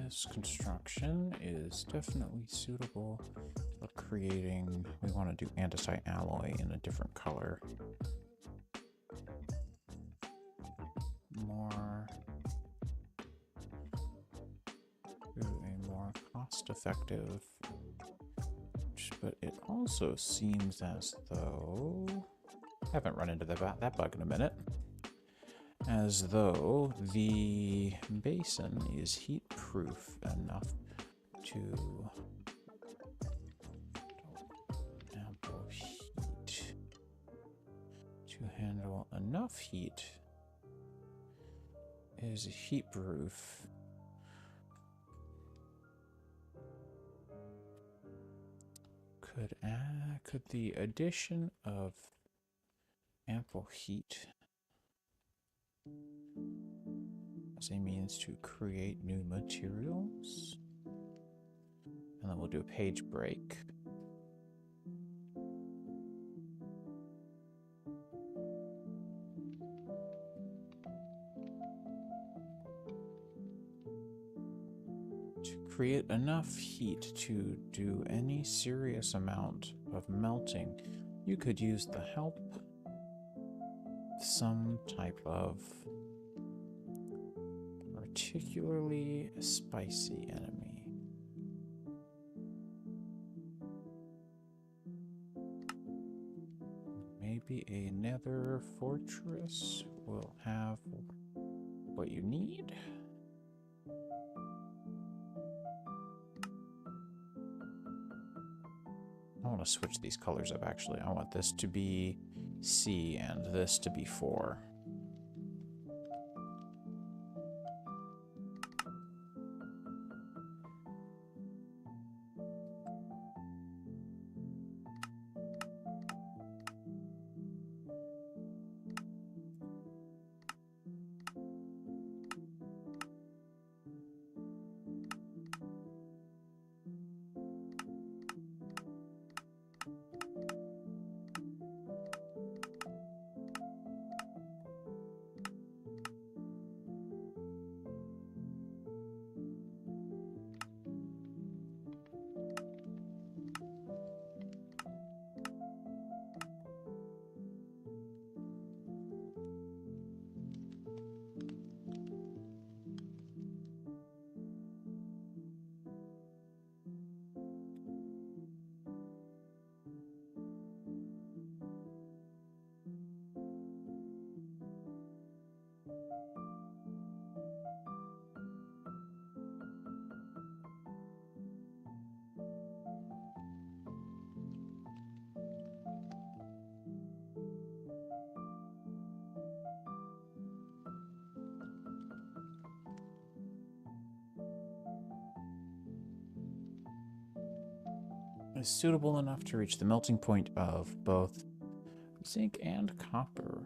[SPEAKER 1] this construction is definitely suitable for creating. We want to do andesite alloy in a different color. A more cost-effective, but it also seems as though I haven't run into that bug in a minute. As though the basin is heat-proof enough to ample heat to handle enough heat. Is heat-proof. Could the addition of ample heat as a means to create new materials? And then we'll do a page break. To create enough heat to do any serious amount of melting, you could use the help of some type of particularly spicy enemy. Maybe a nether fortress will have what you need. I want to switch these colors up, actually. I want this to be C and this to be 4. Is suitable enough to reach the melting point of both zinc and copper.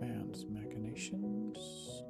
[SPEAKER 1] And machinations.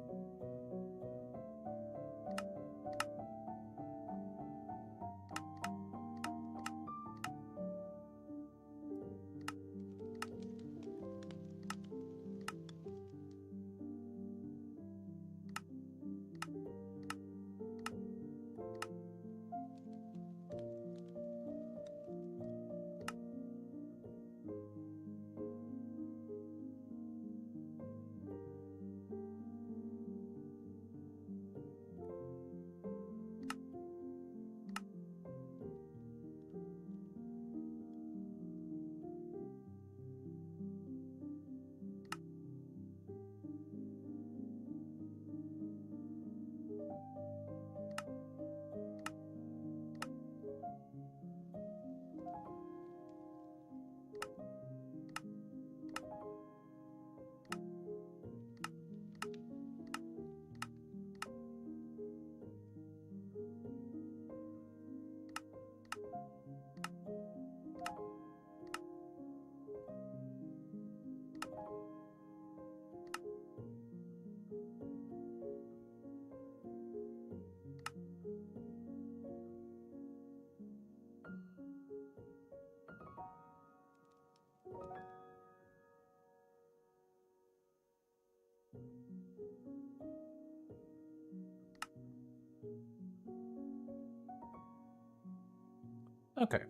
[SPEAKER 1] Okay.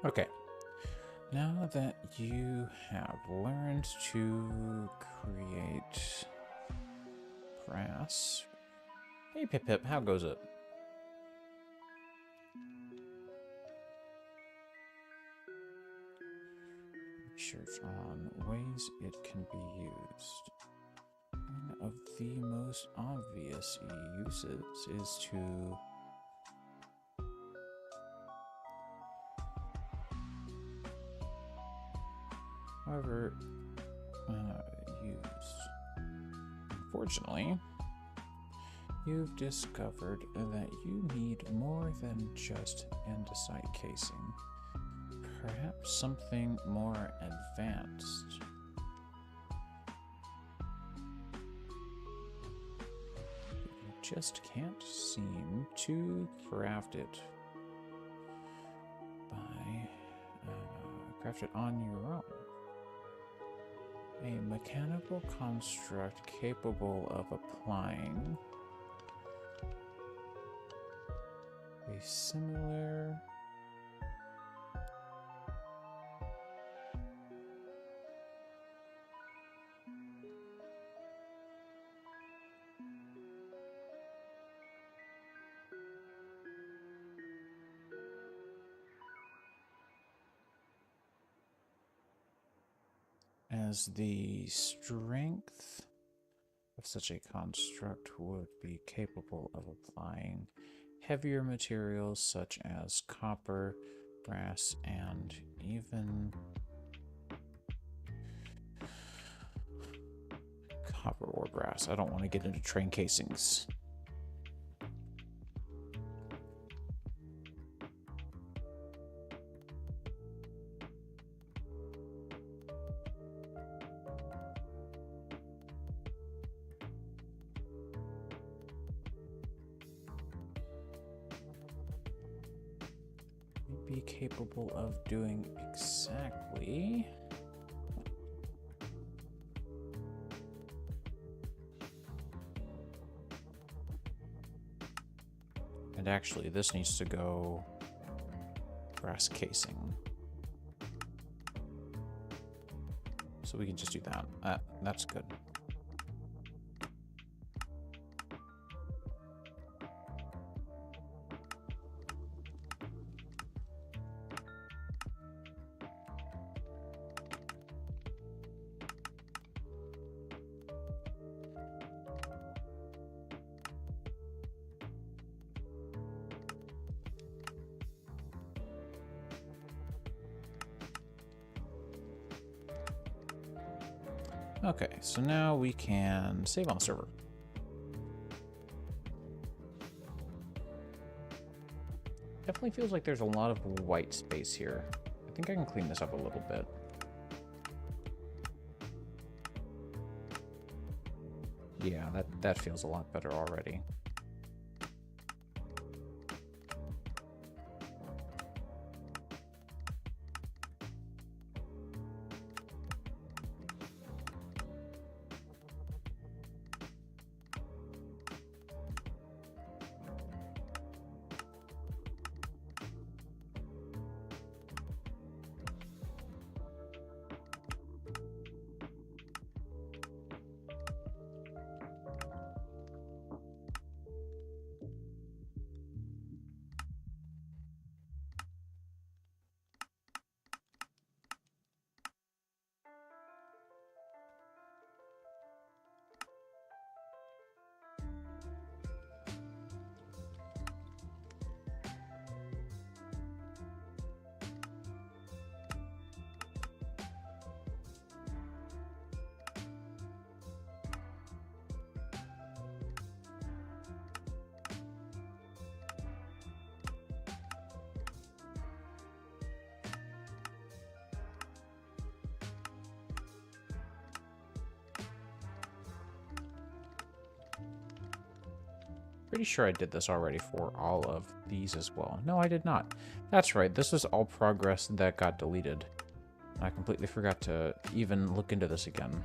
[SPEAKER 1] Okay. Now that you have learned to create brass... Hey, Pip Pip, how goes it? Research on ways it can be used. One of the most obvious uses is to however used. Unfortunately, you've discovered that you need more than just andesite casing. Perhaps something more advanced. You just can't seem to craft it on your own. A mechanical construct capable of applying a similar as the strength of such a construct would be capable of applying heavier materials such as copper, brass, and even copper or brass. I don't want to get into train casings. Be capable of doing exactly and actually this needs to go brass casing, so we can just do that. That's good. Okay, so now we can save on the server. Definitely feels like there's a lot of white space here. I think I can clean this up a little bit. Yeah, that feels a lot better already. pretty sure I did this already for all of these as well. No, I did not. That's right. This was all progress that got deleted. I completely forgot to even look into this again.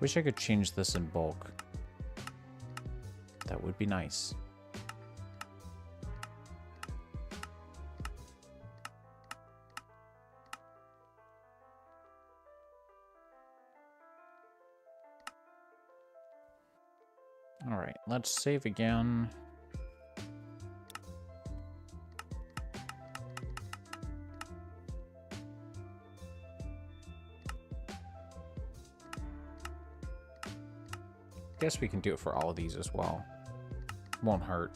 [SPEAKER 1] Wish I could change this in bulk. That would be nice. All right, let's save again. Guess we can do it for all of these as well. Won't hurt.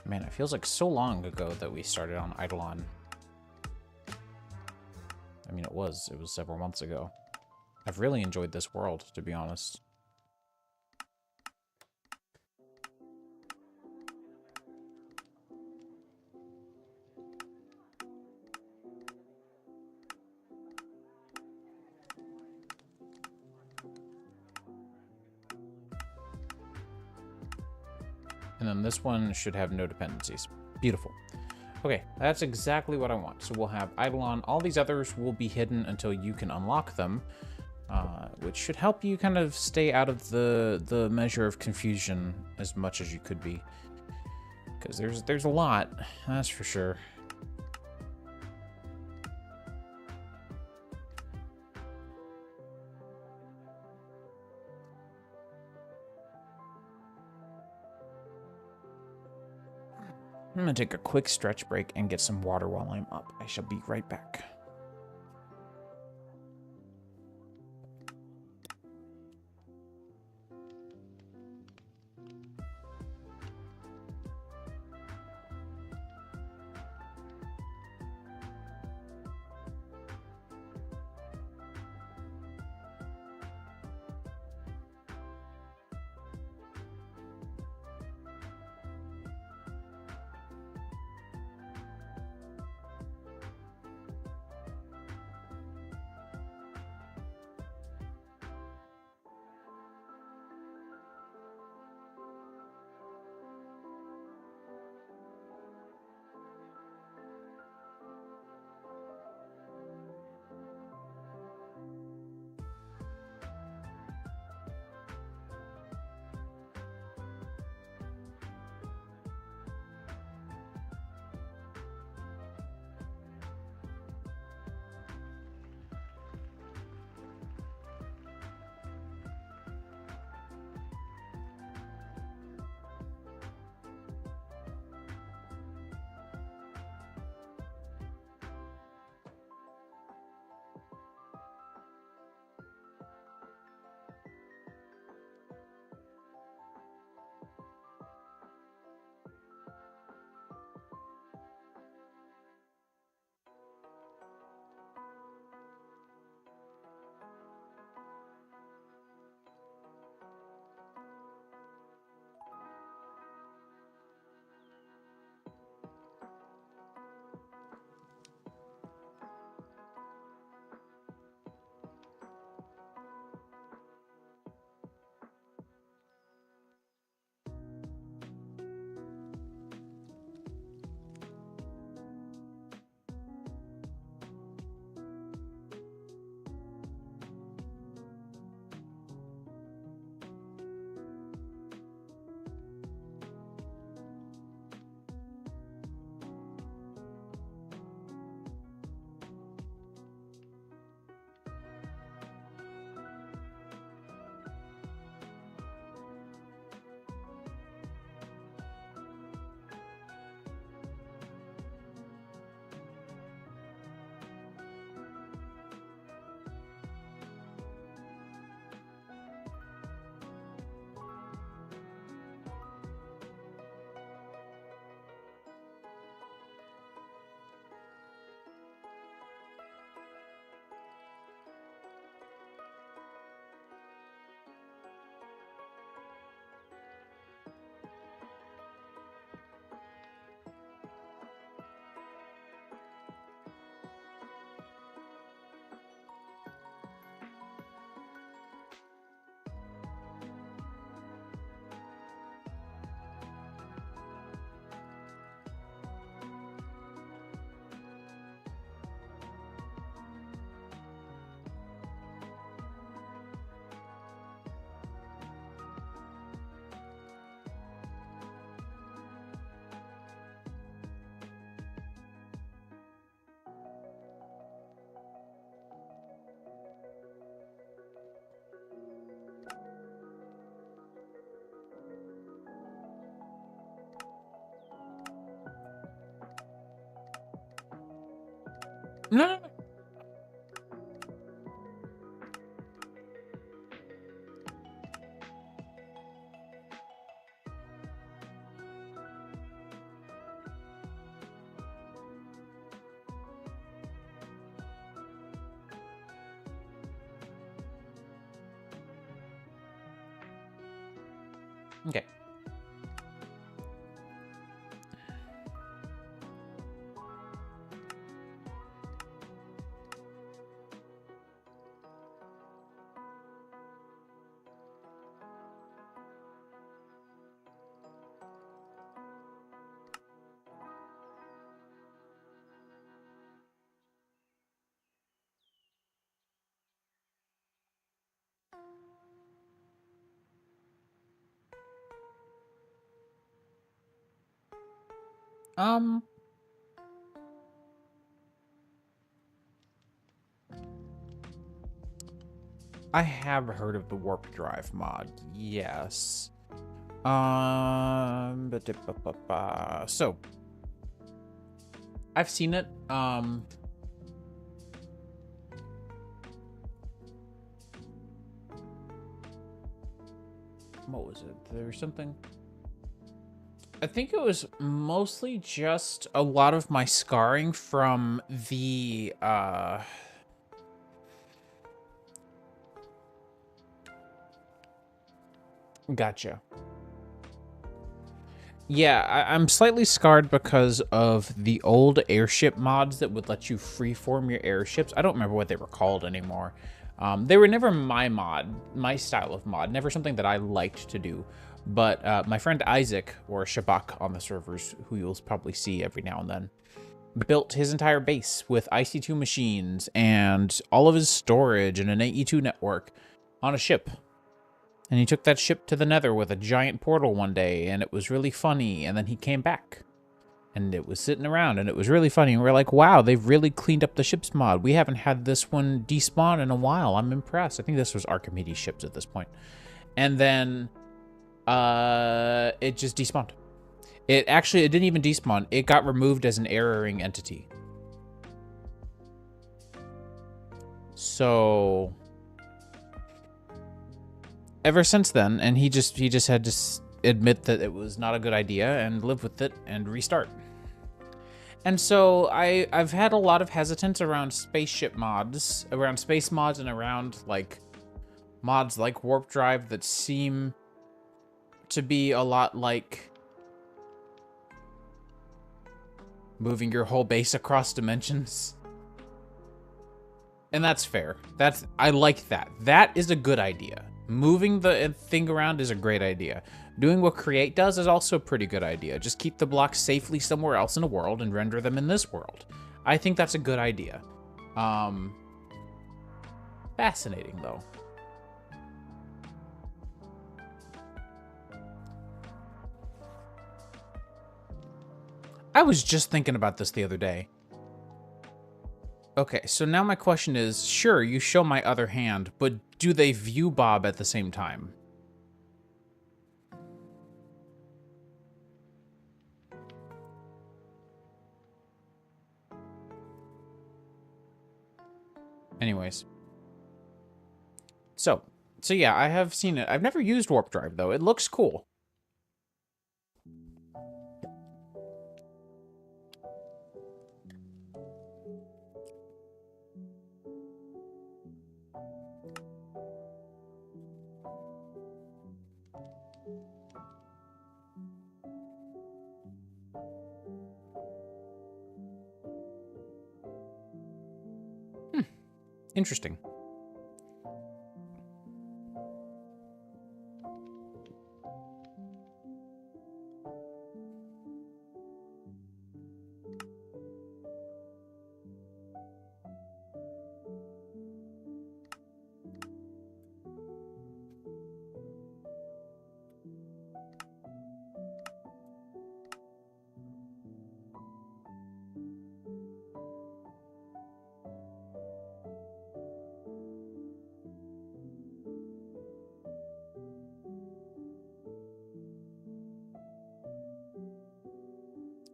[SPEAKER 1] Man, it feels like so long ago that we started on Eidolon. I mean, it was several months ago. I've really enjoyed this world, to be honest. And then this one should have no dependencies. Beautiful. Okay, that's exactly what I want. So we'll have Eidolon. All these others will be hidden until you can unlock them, which should help you kind of stay out of the measure of confusion as much as you could be. Because there's a lot, that's for sure. I'm gonna take a quick stretch break and get some water while I'm up. I shall be right back. No, no, no. Okay. Um, I have heard of the warp drive mod. Yes. So I've seen it. What was it? There was something. I think it was mostly just a lot of my scarring from the Gotcha. Yeah, I'm slightly scarred because of the old airship mods that would let you freeform your airships. I don't remember what they were called anymore. They were never my mod, my style of mod, never something that I liked to do. But my friend Isaac, or Shabak on the servers, who you'll probably see every now and then, built his entire base with IC2 machines and all of his storage and an AE2 network on a ship. And he took that ship to the Nether with a giant portal one day, and it was really funny. And then he came back, and it was sitting around, and it was really funny. And we're like, wow, they've really cleaned up the ship's mod. We haven't had this one despawn in a while. I'm impressed. I think this was Archimedes ships at this point. And then it just despawned. It didn't even despawn. It got removed as an erroring entity. So ever since then, and he just had to admit that it was not a good idea and live with it and restart. And so I've had a lot of hesitance around spaceship mods, around space mods, and around like mods like warp drive that seem to be a lot like moving your whole base across dimensions. And that's fair. I like that. That is a good idea. Moving the thing around is a great idea. Doing what Create does is also a pretty good idea. Just keep the blocks safely somewhere else in the world and render them in this world. I think that's a good idea. Fascinating, though. I was just thinking about this the other day. Okay, so now my question is, sure, you show my other hand, but do they view Bob at the same time? Anyways. So yeah, I have seen it. I've never used Warp Drive, though. It looks cool. Interesting.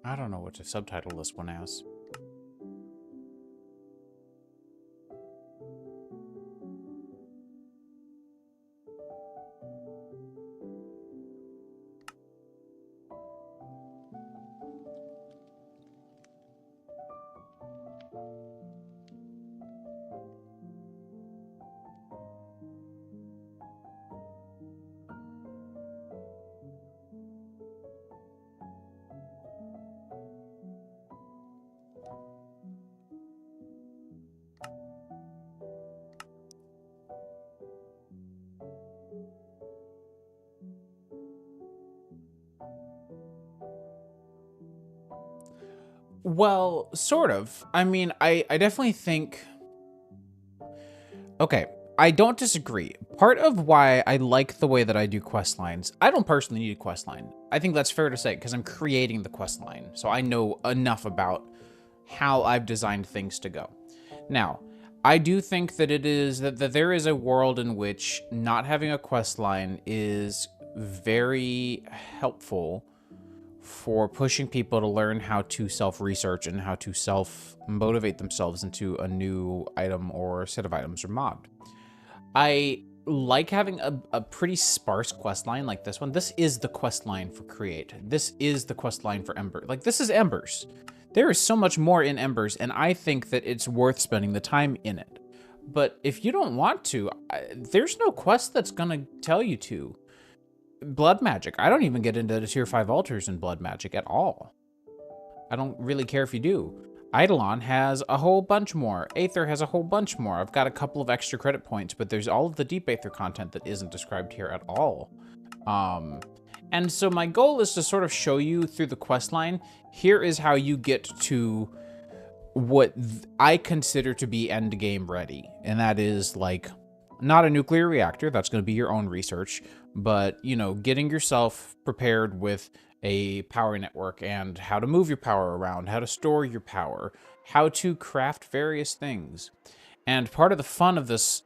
[SPEAKER 1] I don't know what to subtitle this one as. Well, sort of. I mean, I definitely think... Okay, I don't disagree. Part of why I like the way that I do quest lines, I don't personally need a quest line. I think that's fair to say, because I'm creating the quest line, so I know enough about how I've designed things to go. Now, I do think that that there is a world in which not having a quest line is very helpful for pushing people to learn how to self-research and how to self-motivate themselves into a new item or set of items or mod. I like having a pretty sparse quest line like this one. This is the quest line for Create. This is the quest line for Ember. Like, this is Embers. There is so much more in Embers, and I think that it's worth spending the time in it. But if you don't want to, there's no quest that's gonna tell you to. Blood magic. I don't even get into the tier 5 altars in blood magic at all. I don't really care if you do. Eidolon has a whole bunch more. Aether has a whole bunch more. I've got a couple of extra credit points, but there's all of the deep Aether content that isn't described here at all. And so my goal is to sort of show you through the quest line, here is how you get to what I consider to be end game ready. And that is like, not a nuclear reactor, that's going to be your own research, but, you know, getting yourself prepared with a power network and how to move your power around, how to store your power, how to craft various things. And part of the fun of this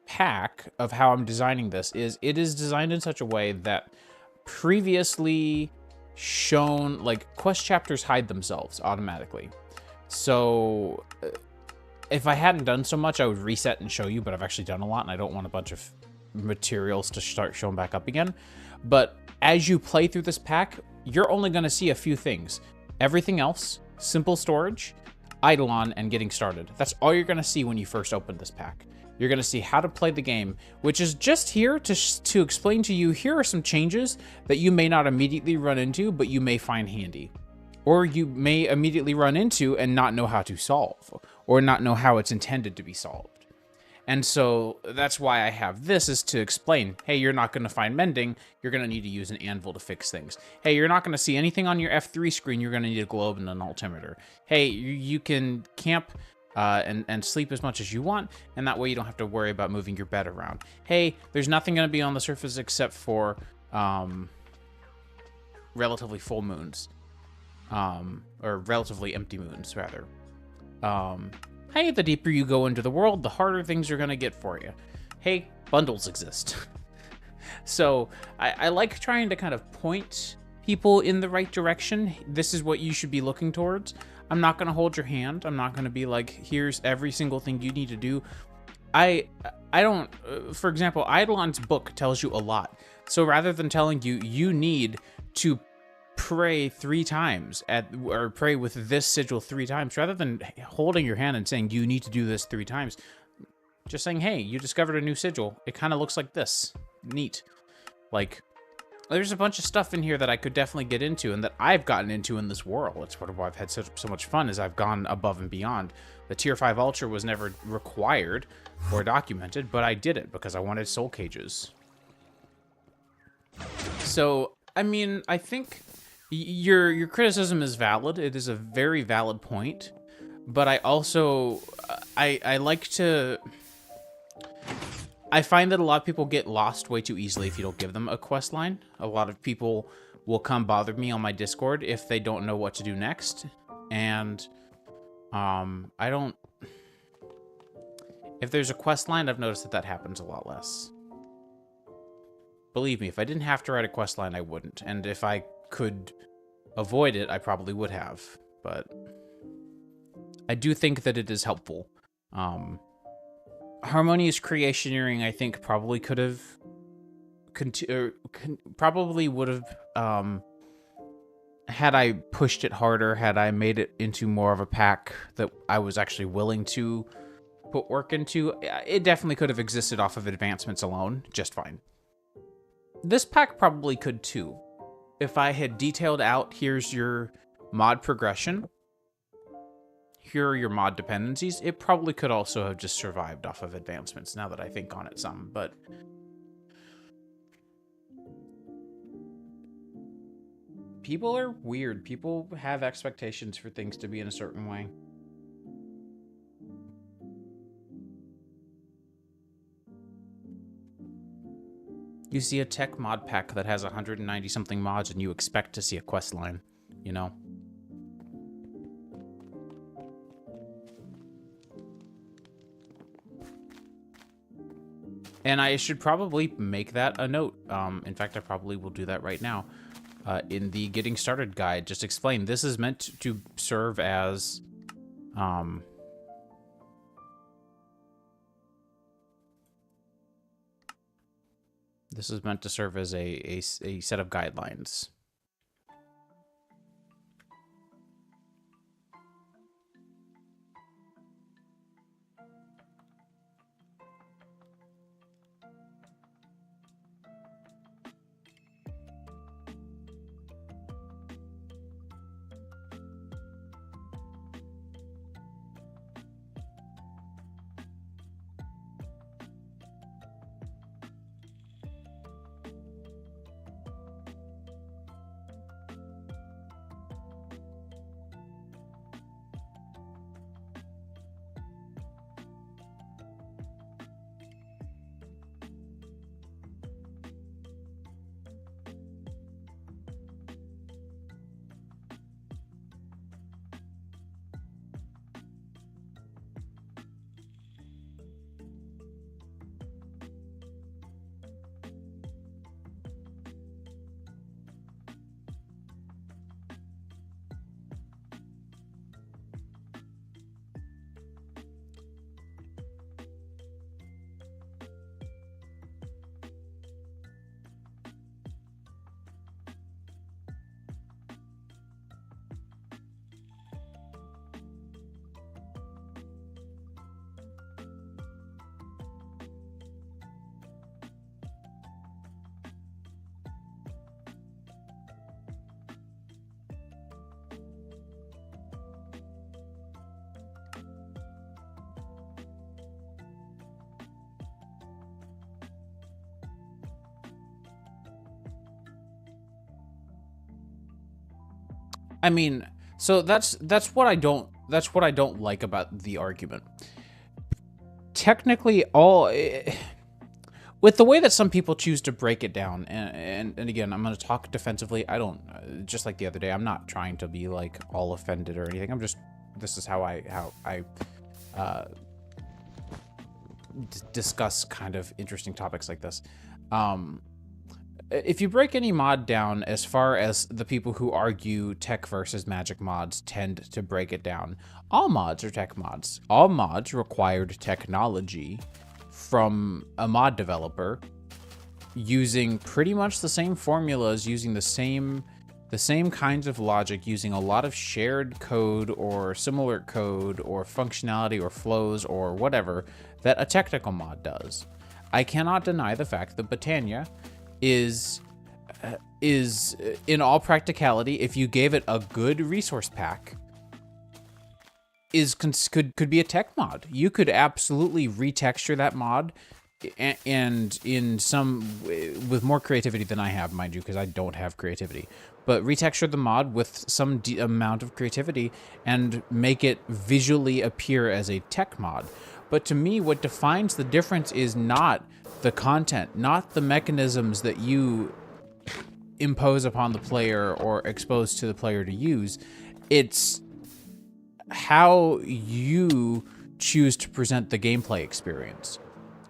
[SPEAKER 1] pack, of how I'm designing this, is it is designed in such a way that previously shown, like, quest chapters hide themselves automatically. So if I hadn't done so much, I would reset and show you, but I've actually done a lot, and I don't want a bunch of materials to start showing back up again. But as you play through this pack, you're only going to see a few things. Everything else, simple storage, Eidolon, and getting started. That's all you're going to see when you first open this pack. You're going to see how to play the game, which is just here to explain to you, here are some changes that you may not immediately run into, but you may find handy. Or you may immediately run into and not know how to solve, or not know how it's intended to be solved. And so that's why I have this, is to explain, hey, you're not going to find mending, you're going to need to use an anvil to fix things. Hey, you're not going to see anything on your F3 screen, you're going to need a globe and an altimeter. Hey, you can camp and sleep as much as you want, and that way you don't have to worry about moving your bed around. Hey, there's nothing going to be on the surface except for relatively full moons. Or relatively empty moons, rather. Hey, the deeper you go into the world, the harder things are going to get for you. Hey, bundles exist. So I like trying to kind of point people in the right direction. This is what you should be looking towards. I'm not going to hold your hand. I'm not going to be like, here's every single thing you need to do. I don't, for example, Eidolon's book tells you a lot. So rather than telling you, you need to pray 3 times or pray with this sigil 3 times, rather than holding your hand and saying you need to do this 3 times, just saying, hey, you discovered a new sigil, it kind of looks like this, neat. Like, there's a bunch of stuff in here that I could definitely get into, and that I've gotten into in this world. That's part of why I've had so much fun, is I've gone above and beyond. The tier 5 altar was never required or documented, but I did it because I wanted soul cages. So I mean, I think your criticism is valid. It is a very valid point, but I also I like to. I find that a lot of people get lost way too easily if you don't give them a quest line. A lot of people will come bother me on my Discord if they don't know what to do next, and I don't. If there's a quest line, I've noticed that happens a lot less. Believe me, if I didn't have to write a quest line, I wouldn't. And if I could avoid it, I probably would have. But I do think that it is helpful. Harmonious creationeering, I think, probably could have... probably would have... had I pushed it harder, had I made it into more of a pack that I was actually willing to put work into, it definitely could have existed off of advancements alone just fine. This pack probably could too. If I had detailed out, here's your mod progression, here are your mod dependencies, it probably could also have just survived off of advancements, now that I think on it some, but... people are weird. People have expectations for things to be in a certain way. You see a tech mod pack that has 190 something mods and you expect to see a quest line, you know? And I should probably make that a note. In fact, I probably will do that right now. In the getting started guide, just explain this is meant to serve as this is meant to serve as a set of guidelines. I mean, so that's what I don't like about the argument. Technically, with the way that some people choose to break it down, and again, I'm going to talk defensively. I don't, just like the other day, I'm not trying to be like all offended or anything. I'm just, this is how I discuss kind of interesting topics like this. If you break any mod down, as far as the people who argue tech versus magic mods tend to break it down, all mods are tech mods. All mods required technology from a mod developer using pretty much the same formulas, using the same kinds of logic, using a lot of shared code or similar code or functionality or flows or whatever that a technical mod does. I cannot deny the fact that Britannia is in all practicality, if you gave it a good resource pack, could be a tech mod. You could absolutely retexture that mod, and in some with more creativity than I have, mind you, because I don't have creativity. But retexture the mod with some amount of creativity and make it visually appear as a tech mod. But to me, what defines the difference is not the content, not the mechanisms that you impose upon the player or expose to the player to use. It's how you choose to present the gameplay experience.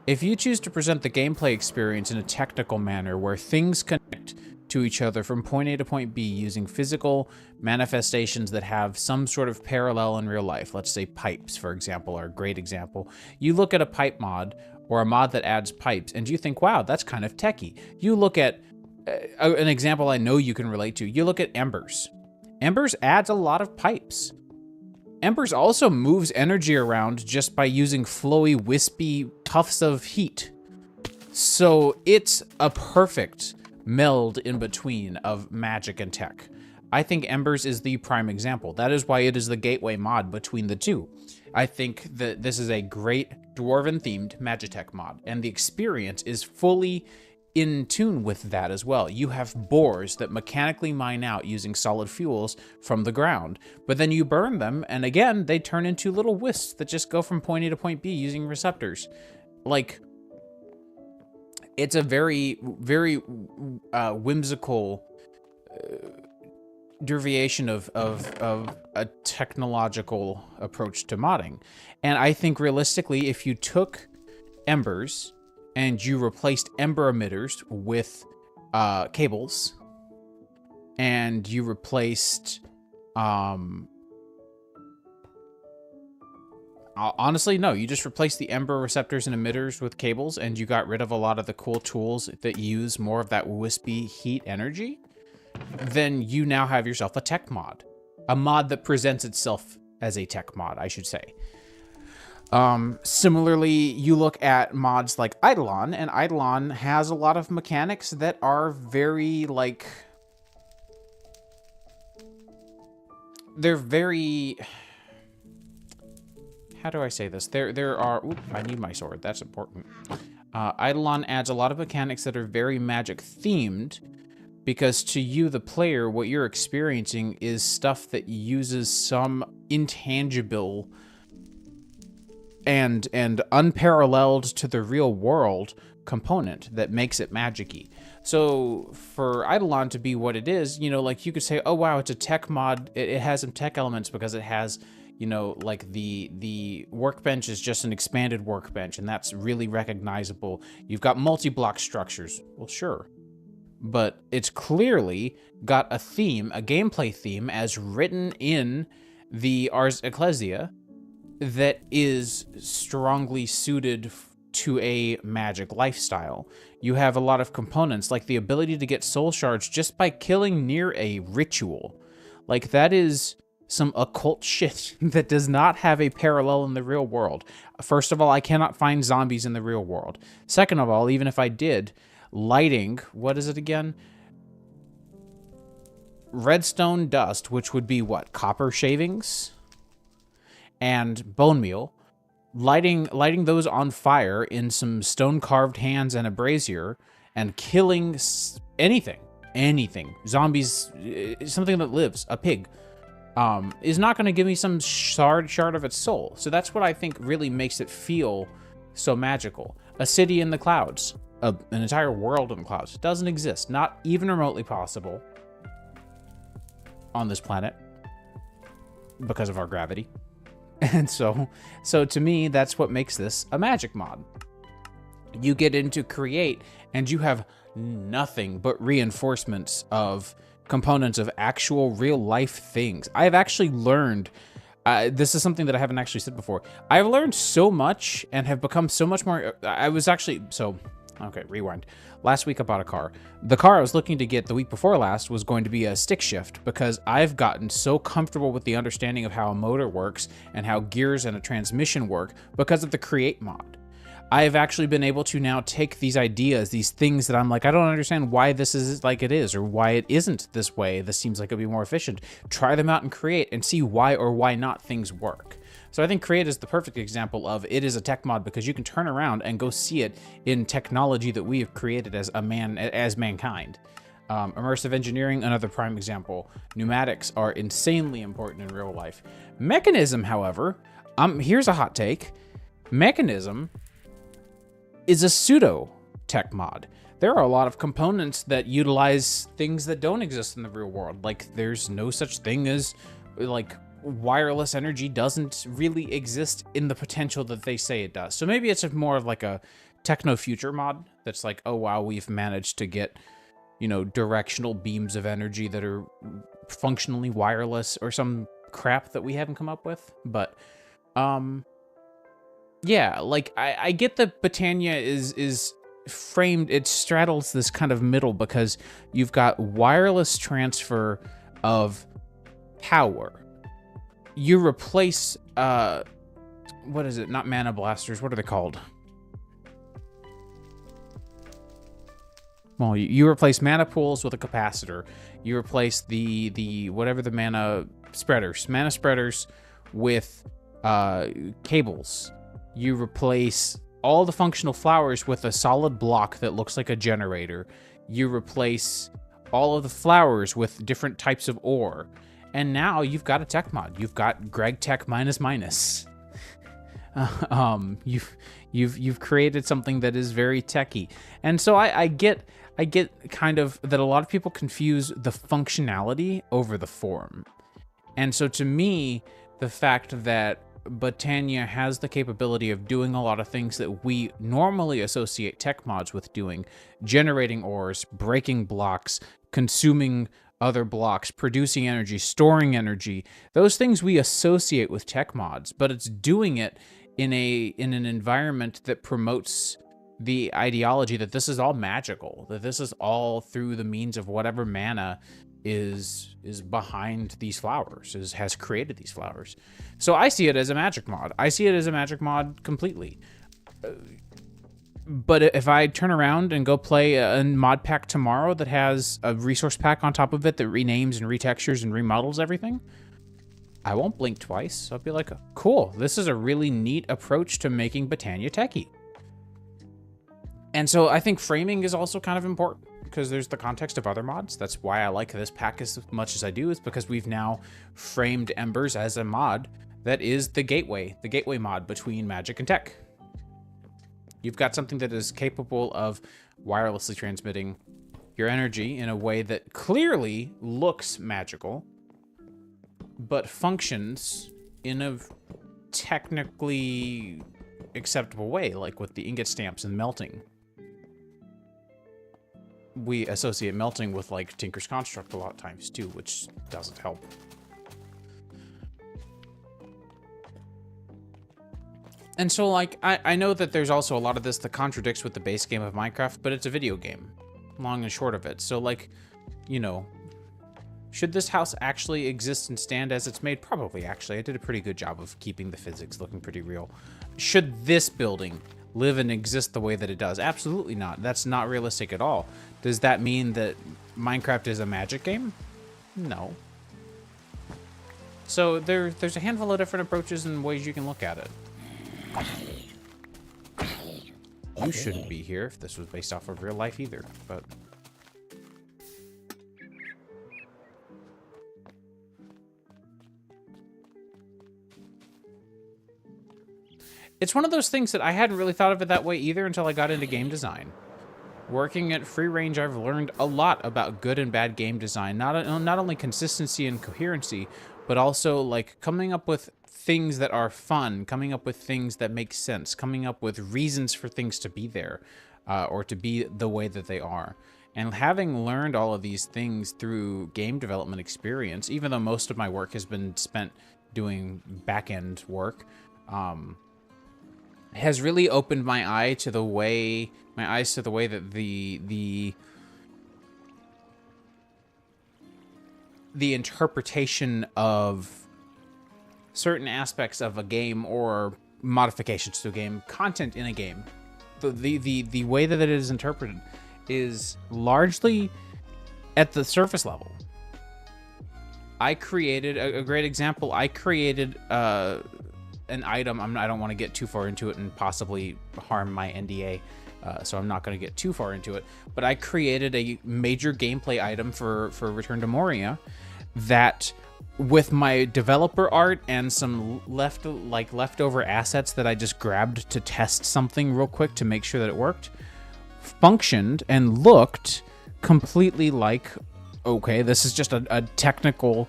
[SPEAKER 1] If you choose to present the gameplay experience in a technical manner where things connect to each other from point A to point B using physical manifestations that have some sort of parallel in real life, let's say pipes, for example, are a great example. You look at a pipe mod or a mod that adds pipes and you think, wow, that's kind of techie. You look at an example I know you can relate to. You look at Embers. Embers adds a lot of pipes. Embers also moves energy around just by using flowy, wispy puffs of heat. So it's a perfect meld in between of magic and tech. I think Embers is the prime example. That is why it is the gateway mod between the two. I think that this is a great Dwarven-themed Magitech mod, and the experience is fully in tune with that as well. You have bores that mechanically mine out using solid fuels from the ground, but then you burn them, and again, they turn into little wisps that just go from point A to point B using receptors. Like, it's a very, very whimsical derivation of a technological approach to modding. And I think realistically, if you took embers and you replaced ember emitters with cables, and you replaced honestly, no, you just replaced the ember receptors and emitters with cables, and you got rid of a lot of the cool tools that use more of that wispy heat energy, then you now have yourself a tech mod. A mod that presents itself as a tech mod, I should say. Similarly, you look at mods like Eidolon, and Eidolon has a lot of mechanics that are very, like... They're very... How do I say this? There are... Oop, I need my sword. That's important. Eidolon adds a lot of mechanics that are very magic-themed, because to you, the player, what you're experiencing is stuff that uses some intangible and unparalleled to the real world component that makes it magic-y. So for Eidolon to be what it is, you know, like you could say, oh wow, it's a tech mod. It has some tech elements because it has, you know, like the workbench is just an expanded workbench, and that's really recognizable. You've got multi-block structures. Well, sure. But it's clearly got a theme, a gameplay theme, as written in the Ars Ecclesia, that is strongly suited to a magic lifestyle. You have a lot of components, like the ability to get soul shards just by killing near a ritual. Like, that is some occult shit that does not have a parallel in the real world. First of all, I cannot find zombies in the real world. Second of all, even if I did, lighting, what is it again? Redstone dust, which would be what? Copper shavings? And bone meal. Lighting those on fire in some stone-carved hands and a brazier, and killing anything. Zombies, something that lives, a pig, is not going to give me some shard of its soul. So that's what I think really makes it feel so magical. A city in the clouds. An entire world in the clouds. It doesn't exist. Not even remotely possible on this planet because of our gravity. And so to me, that's what makes this a magic mod. You get into create, and you have nothing but reinforcements of components of actual real life things. I've actually learned, this is something that I haven't actually said before. I've learned so much and have become so much more, okay, rewind. Last week I bought a car. The car I was looking to get the week before last was going to be a stick shift, because I've gotten so comfortable with the understanding of how a motor works and how gears and a transmission work because of the Create mod. I've actually been able to now take these ideas, these things that I'm like, I don't understand why this is like it is, or why it isn't this way. This seems like it'd be more efficient. Try them out and Create and see why or why not things work. So I think Create is the perfect example of it is a tech mod, because you can turn around and go see it in technology that we have created as mankind. Immersive engineering, another prime example. Pneumatics are insanely important in real life. Mechanism, however, here's a hot take. Mechanism is a pseudo tech mod. There are a lot of components that utilize things that don't exist in the real world. Like, there's no such thing as, like, wireless energy doesn't really exist in the potential that they say it does. So maybe it's more of like a techno future mod that's like, oh wow, we've managed to get, you know, directional beams of energy that are functionally wireless, or some crap that we haven't come up with. But yeah, like I get that Britannia is framed, it straddles this kind of middle, because you've got wireless transfer of power. You replace, what is it? Not mana blasters. What are they called? Well, you replace mana pools with a capacitor. You replace the whatever the mana spreaders with cables. You replace all the functional flowers with a solid block that looks like a generator. You replace all of the flowers with different types of ore. And now you've got a tech mod. You've got Greg Tech minus minus. You've created something that is very techy. And so I get kind of that a lot of people confuse the functionality over the form. And so to me, the fact that Botania has the capability of doing a lot of things that we normally associate tech mods with doing, generating ores, breaking blocks, consuming other blocks, producing energy, storing energy, those things we associate with tech mods, but it's doing it in an environment that promotes the ideology that this is all magical, that this is all through the means of whatever mana is behind these flowers, has created these flowers. So I see it as a magic mod. I see it as a magic mod completely. But if I turn around and go play a mod pack tomorrow that has a resource pack on top of it that renames and retextures and remodels everything, I won't blink twice. I'll be like, cool, this is a really neat approach to making Botania techy. And so I think framing is also kind of important because there's the context of other mods. That's why I like this pack as much as I do, is because we've now framed Embers as a mod that is the gateway mod between magic and tech. You've got something that is capable of wirelessly transmitting your energy in a way that clearly looks magical, but functions in a technically acceptable way, like with the ingot stamps and melting. We associate melting with like Tinker's Construct a lot of times too, which doesn't help. And so, like, I know that there's also a lot of this that contradicts with the base game of Minecraft, but it's a video game, long and short of it. So, like, you know, should this house actually exist and stand as it's made? Probably, actually. I did a pretty good job of keeping the physics looking pretty real. Should this building live and exist the way that it does? Absolutely not. That's not realistic at all. Does that mean that Minecraft is a magic game? No. So there's a handful of different approaches and ways you can look at it. You shouldn't be here if this was based off of real life either, but... It's one of those things that I hadn't really thought of it that way either until I got into game design. Working at Free Range, I've learned a lot about good and bad game design. Not only consistency and coherency, but also like coming up with things that are fun, coming up with things that make sense, coming up with reasons for things to be there, or to be the way that they are. And having learned all of these things through game development experience, even though most of my work has been spent doing back-end work, has really opened my eyes to the way that the interpretation of certain aspects of a game or modifications to a game, content in a game, the way that it is interpreted is largely at the surface level. I created a great example. I created an item. I don't want to get too far into it and possibly harm my NDA, so I'm not going to get too far into it. But I created a major gameplay item for Return to Moria that, with my developer art and some leftover assets that I just grabbed to test something real quick to make sure that it worked, functioned and looked completely like, okay, this is just a technical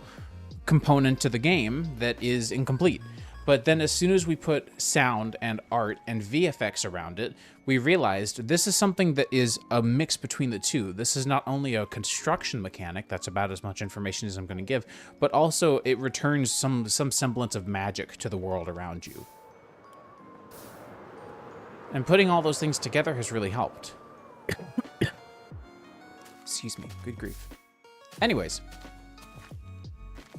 [SPEAKER 1] component to the game that is incomplete. But then as soon as we put sound and art and VFX around it, we realized this is something that is a mix between the two. This is not only a construction mechanic, that's about as much information as I'm going to give, but also it returns some semblance of magic to the world around you. And putting all those things together has really helped. Excuse me, good grief. Anyways,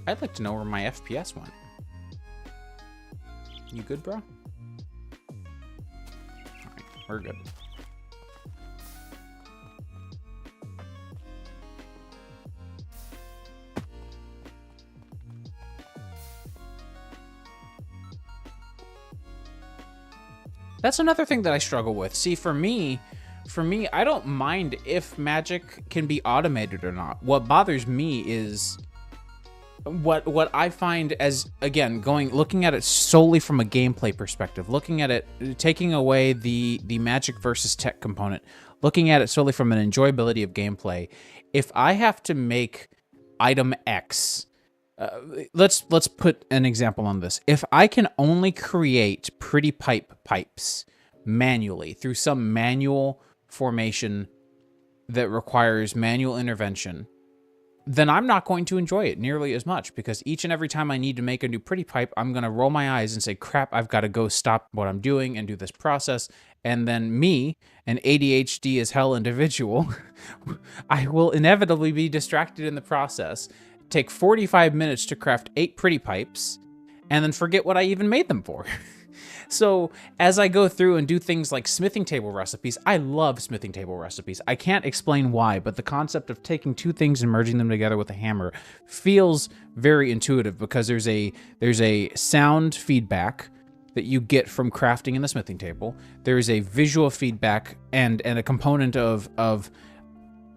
[SPEAKER 1] I'd like to know where my FPS went. You good, bro? Alright, we're good. That's another thing that I struggle with. See, for me, I don't mind if magic can be automated or not. What bothers me is what I find as, again, looking at it solely from a gameplay perspective, looking at it, taking away the magic versus tech component, looking at it solely from an enjoyability of gameplay. If I have to make item X, let's put an example on this. If I can only create pretty pipes manually through some manual formation that requires manual intervention, then I'm not going to enjoy it nearly as much, because each and every time I need to make a new pretty pipe, I'm going to roll my eyes and say, crap, I've got to go stop what I'm doing and do this process. And then me, an ADHD as hell individual, I will inevitably be distracted in the process, take 45 minutes to craft 8 pretty pipes, and then forget what I even made them for. So as I go through and do things like smithing table recipes, I love smithing table recipes. I can't explain why, but the concept of taking two things and merging them together with a hammer feels very intuitive, because there's a sound feedback that you get from crafting in the smithing table. There is a visual feedback and a component of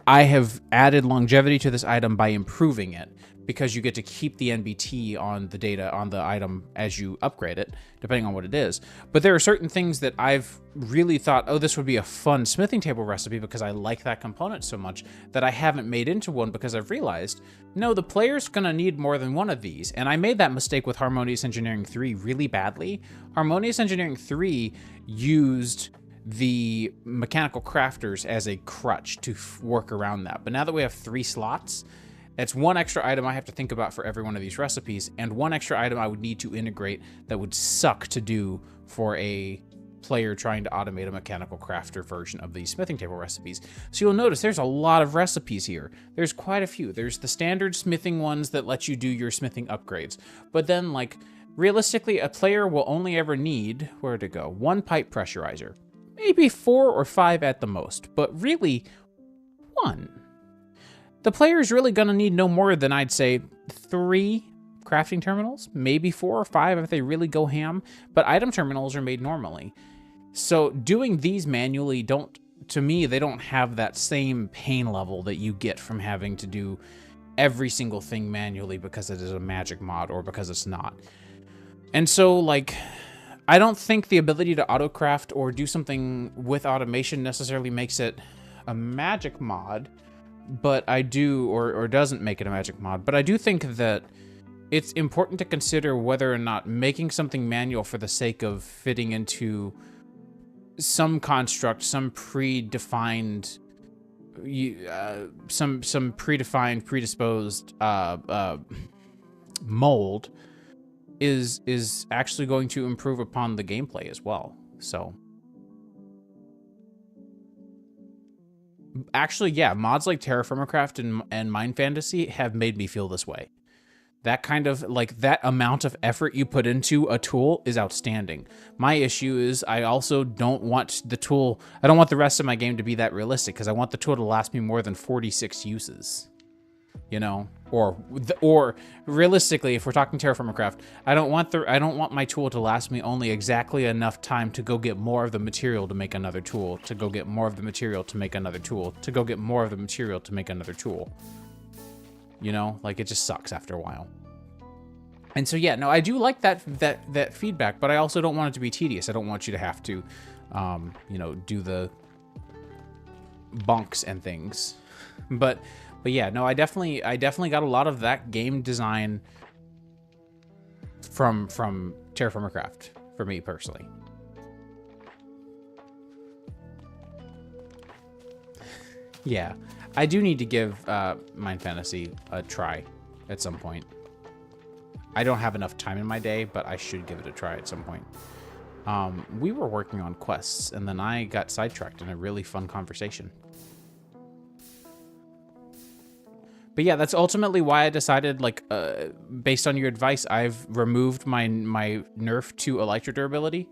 [SPEAKER 1] I have added longevity to this item by improving it, because you get to keep the NBT on the data on the item as you upgrade it, depending on what it is. But there are certain things that I've really thought, oh, this would be a fun smithing table recipe because I like that component so much, that I haven't made into one, because I've realized, no, the player's gonna need more than one of these. And I made that mistake with Harmonious Engineering 3 really badly. Harmonious Engineering 3 used the mechanical crafters as a crutch to work around that. But now that we have 3 slots, it's one extra item I have to think about for every one of these recipes, and one extra item I would need to integrate that would suck to do for a player trying to automate a mechanical crafter version of these smithing table recipes. So you'll notice there's a lot of recipes here. There's quite a few. There's the standard smithing ones that let you do your smithing upgrades. But then, like, realistically, a player will only ever need, where to go, 1 pipe pressurizer. Maybe 4 or 5 at the most, but really 1. The player is really going to need no more than, I'd say, 3 crafting terminals, maybe 4 or 5 if they really go ham, but item terminals are made normally. So doing these manually to me, they don't have that same pain level that you get from having to do every single thing manually because it is a magic mod or because it's not. And so, like, I don't think the ability to auto-craft or do something with automation necessarily makes it a magic mod, but I do, or doesn't make it a magic mod, but I do think that it's important to consider whether or not making something manual for the sake of fitting into some construct, some predefined, predisposed mold is actually going to improve upon the gameplay as well. So actually, yeah, mods like Terraformacraft and Mind Fantasy have made me feel this way. That kind of, like, that amount of effort you put into a tool is outstanding. My issue is I also don't want the tool, I don't want the rest of my game to be that realistic, because I want the tool to last me more than 46 uses. You know, or realistically, if we're talking Terraformacraft, I don't want my tool to last me only exactly enough time to go get more of the material to make another tool, to go get more of the material to make another tool, to go get more of the material to make another tool. You know, like, it just sucks after a while. And so, yeah, no, I do like that feedback, but I also don't want it to be tedious. I don't want you to have to, you know, do the bonks and things. But yeah, no, I definitely got a lot of that game design from Terraformacraft for me personally. Yeah, I do need to give Mind Fantasy a try at some point. I don't have enough time in my day, but I should give it a try at some point. We were working on quests, and then I got sidetracked in a really fun conversation. But yeah, that's ultimately why I decided, like, based on your advice, I've removed my nerf to Elytra durability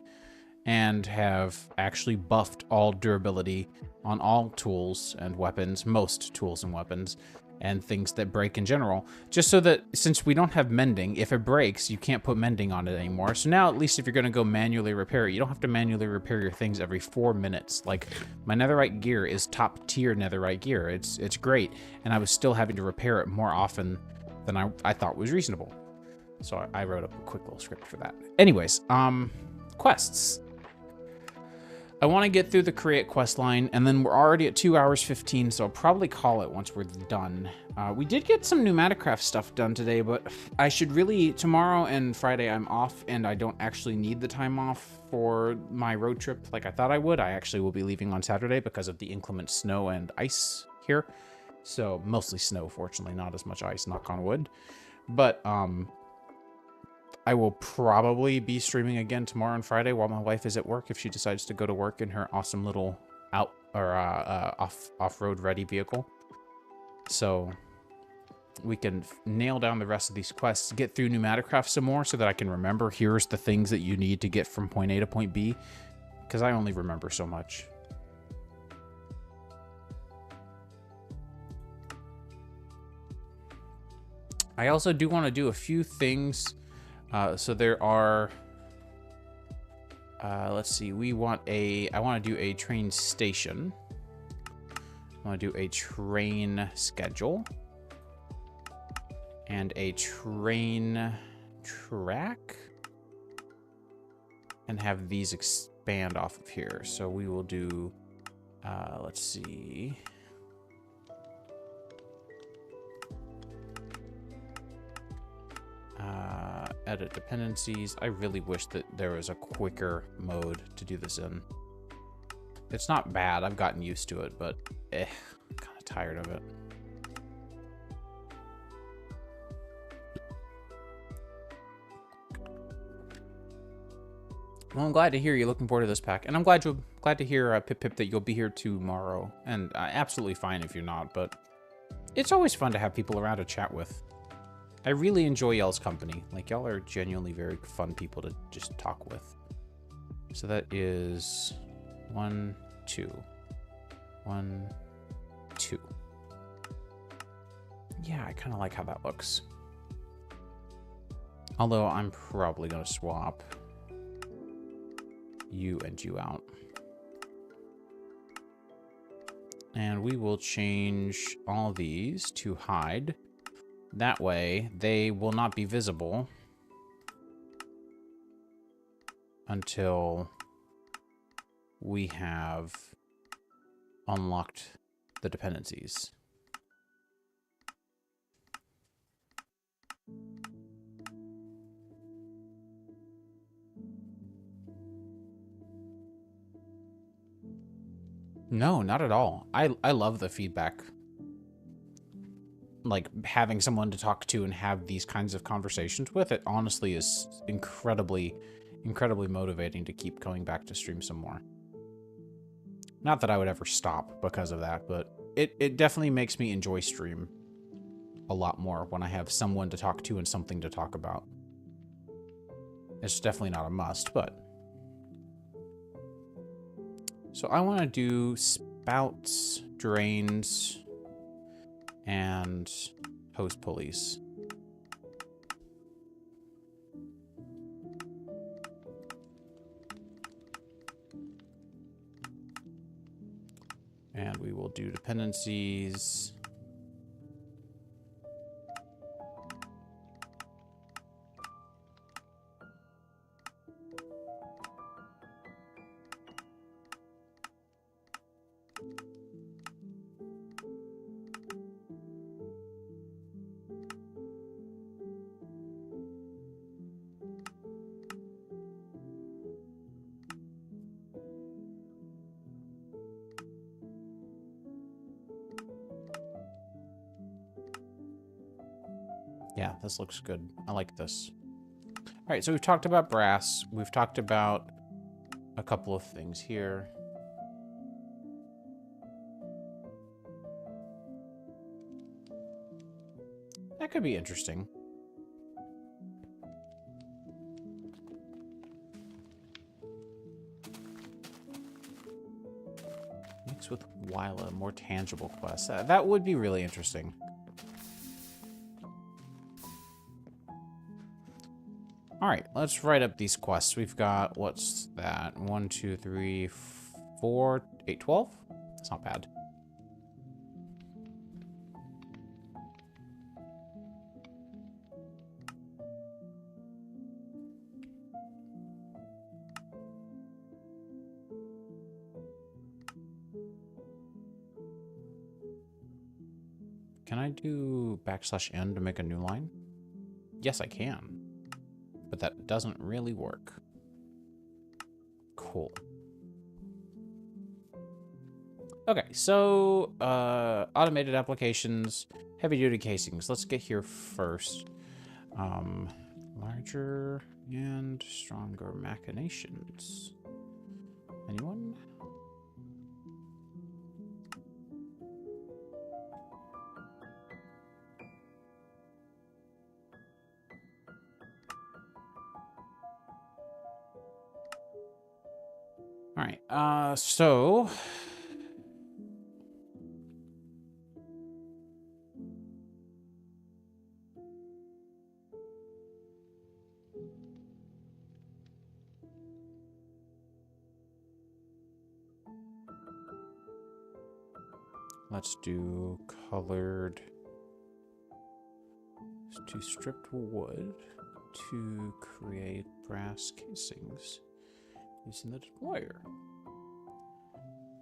[SPEAKER 1] and have actually buffed all durability on all tools and weapons, most tools and weapons, and things that break in general. Just so that, since we don't have mending, if it breaks, you can't put mending on it anymore. So now, at least if you're going to go manually repair it, you don't have to manually repair your things every 4 minutes. Like, my netherite gear is top tier netherite gear. It's great, and I was still having to repair it more often than I thought was reasonable. So I wrote up a quick little script for that. Anyways, quests. I want to get through the create quest line, and then we're already at 2 hours 15, so I'll probably call it once we're done. We did get some pneumaticraft stuff done today, but I should really, tomorrow and Friday I'm off, and I don't actually need the time off for my road trip like I thought I would. I actually will be leaving on Saturday because of the inclement snow and ice here. So mostly snow, fortunately, not as much ice, knock on wood. But I will probably be streaming again tomorrow and Friday while my wife is at work if she decides to go to work in her awesome little off-road ready vehicle. So we can nail down the rest of these quests, get through pneumaticraft some more so that I can remember here's the things that you need to get from point A to point B, because I only remember so much. I also do want to do a few things. So there are, let's see, I want to do a train station. I want to do a train schedule. And a train track. And have these expand off of here. So we will do, let's see. Edit dependencies. I really wish that there was a quicker mode to do this in. It's not bad. I've gotten used to it, but I'm kind of tired of it. Well, I'm glad to hear you're looking forward to this pack, and I'm glad to hear Pip that you'll be here tomorrow. And absolutely fine if you're not, but it's always fun to have people around to chat with. I really enjoy y'all's company. Like, y'all are genuinely very fun people to just talk with. So that is 1, 2. 1, 2. Yeah, I kind of like how that looks. Although I'm probably going to swap you and you out. And we will change all these to hide. That way, they will not be visible until we have unlocked the dependencies. No, not at all. I love the feedback. Like, having someone to talk to and have these kinds of conversations with, it honestly is incredibly motivating to keep coming back to stream some more. Not that I would ever stop because of that, but it definitely makes me enjoy stream a lot more when I have someone to talk to and something to talk about. It's definitely not a must, but... So I want to do spouts, drains, and hose pulleys. And we will do dependencies. Yeah, this looks good. I like this. All right, so we've talked about brass. We've talked about a couple of things here. That could be interesting. Mix with Wyla, more tangible quests. That would be really interesting. All right, let's write up these quests. We've got, what's that? 1, 2, 3, 4, 8, 12? That's not bad. Can I do \n to make a new line? Yes, I can. But that doesn't really work. Cool. Okay, so automated applications, heavy-duty casings. Let's get here first. Larger and stronger machinations. Anyone? All right, so let's do colored. Let's do stripped wood to create brass casings using the deployer.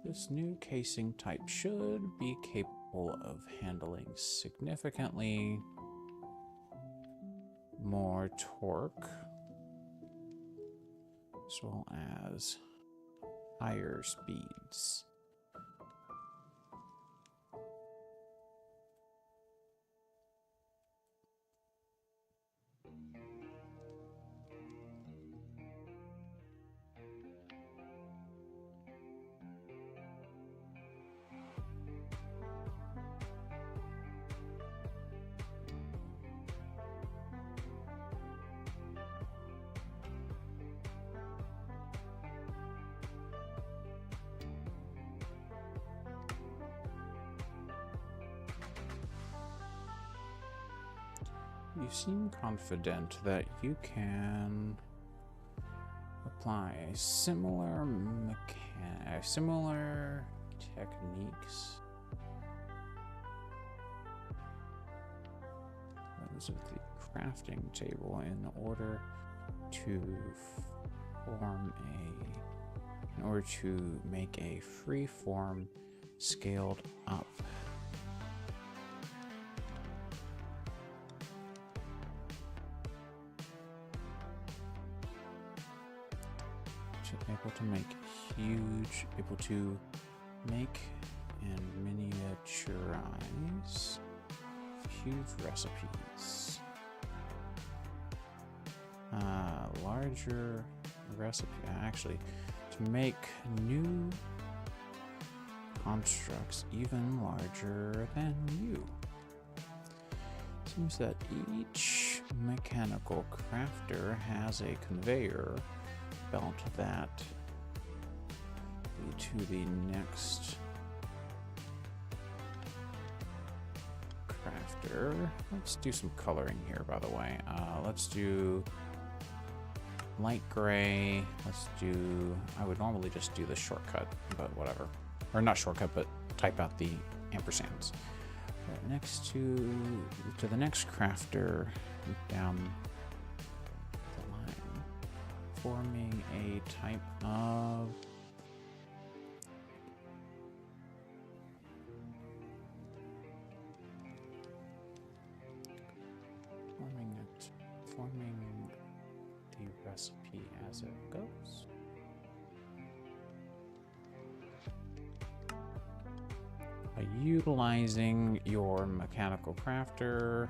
[SPEAKER 1] This new casing type should be capable of handling significantly more torque, as well as higher speeds. You seem confident that you can apply similar techniques those of the crafting table in order to make a free-form scaled up. Able to make and miniaturize huge recipes. Larger recipe, actually, to make new constructs even larger than you. Seems that each mechanical crafter has a conveyor belt that lead to the next crafter. Let's do some coloring here, by the way. Let's do light gray. I would normally just do the shortcut, but whatever. Or not shortcut, but type out the ampersands. Right, next to the next crafter, down forming a type of forming the recipe as it goes. By utilizing your mechanical crafter,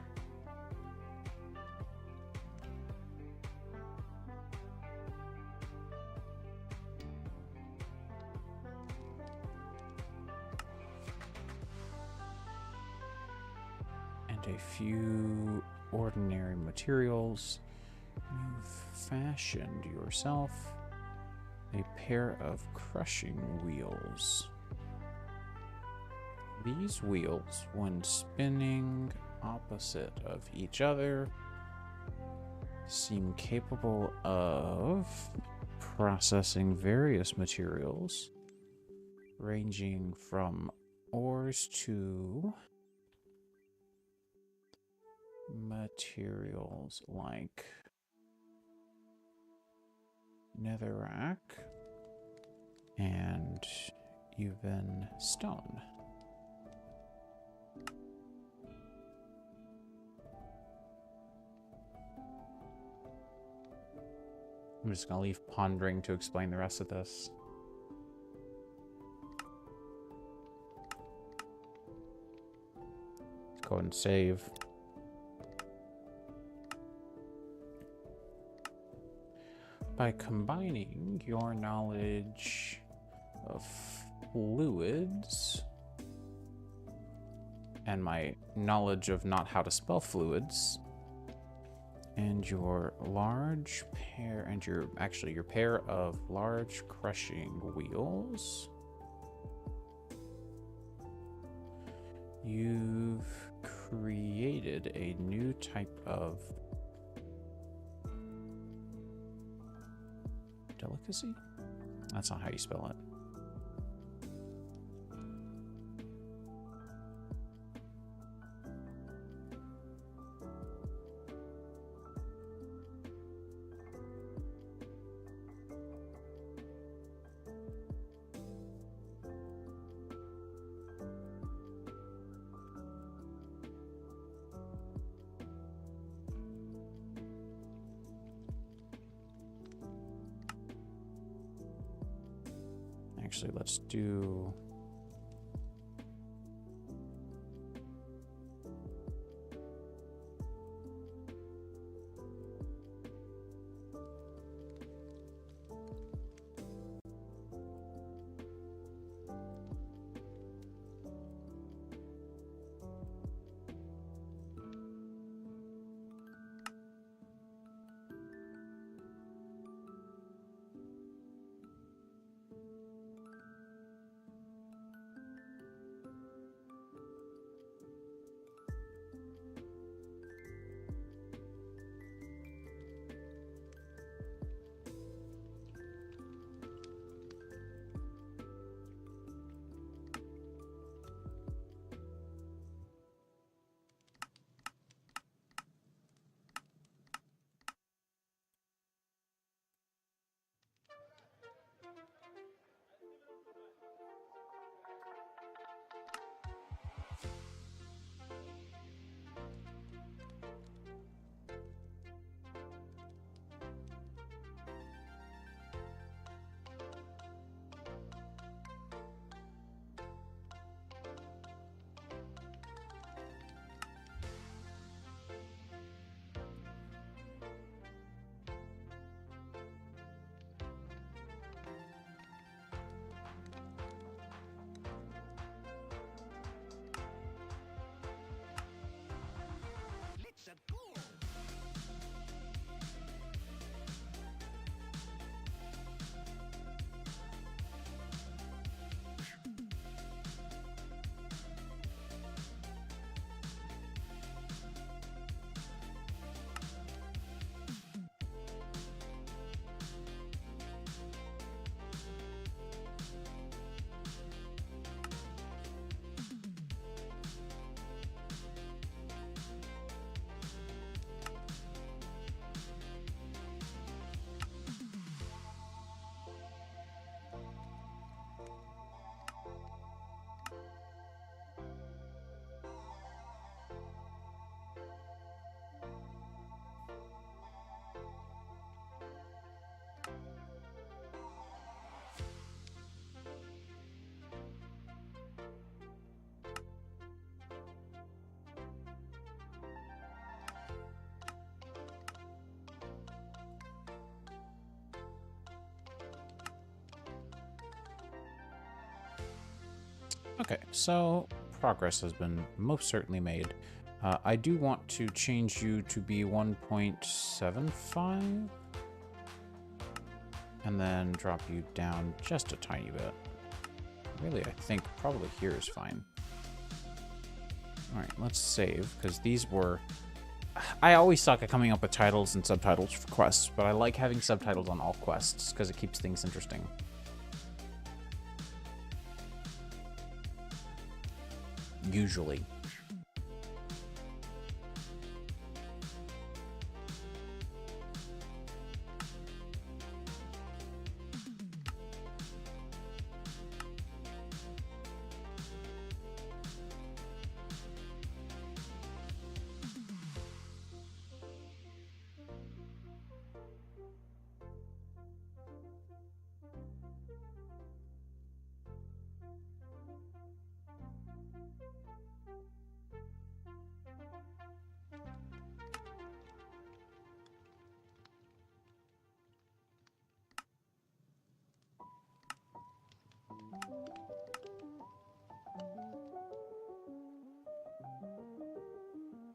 [SPEAKER 1] a few ordinary materials, you've fashioned yourself a pair of crushing wheels. These wheels, when spinning opposite of each other, seem capable of processing various materials, ranging from ores to materials like netherrack and even stone. I'm just gonna leave pondering to explain the rest of this. Let's go ahead and save. By combining your knowledge of fluids and my knowledge of not how to spell fluids, and your large pair, and your pair of large crushing wheels, you've created a new type of delicacy? That's not how you spell it. Actually, let's do... Okay, so progress has been most certainly made. I do want to change you to be 1.75 and then drop you down just a tiny bit. Really, I think probably here is fine. All right, let's save, because these were... I always suck at coming up with titles and subtitles for quests, but I like having subtitles on all quests because it keeps things interesting. Usually.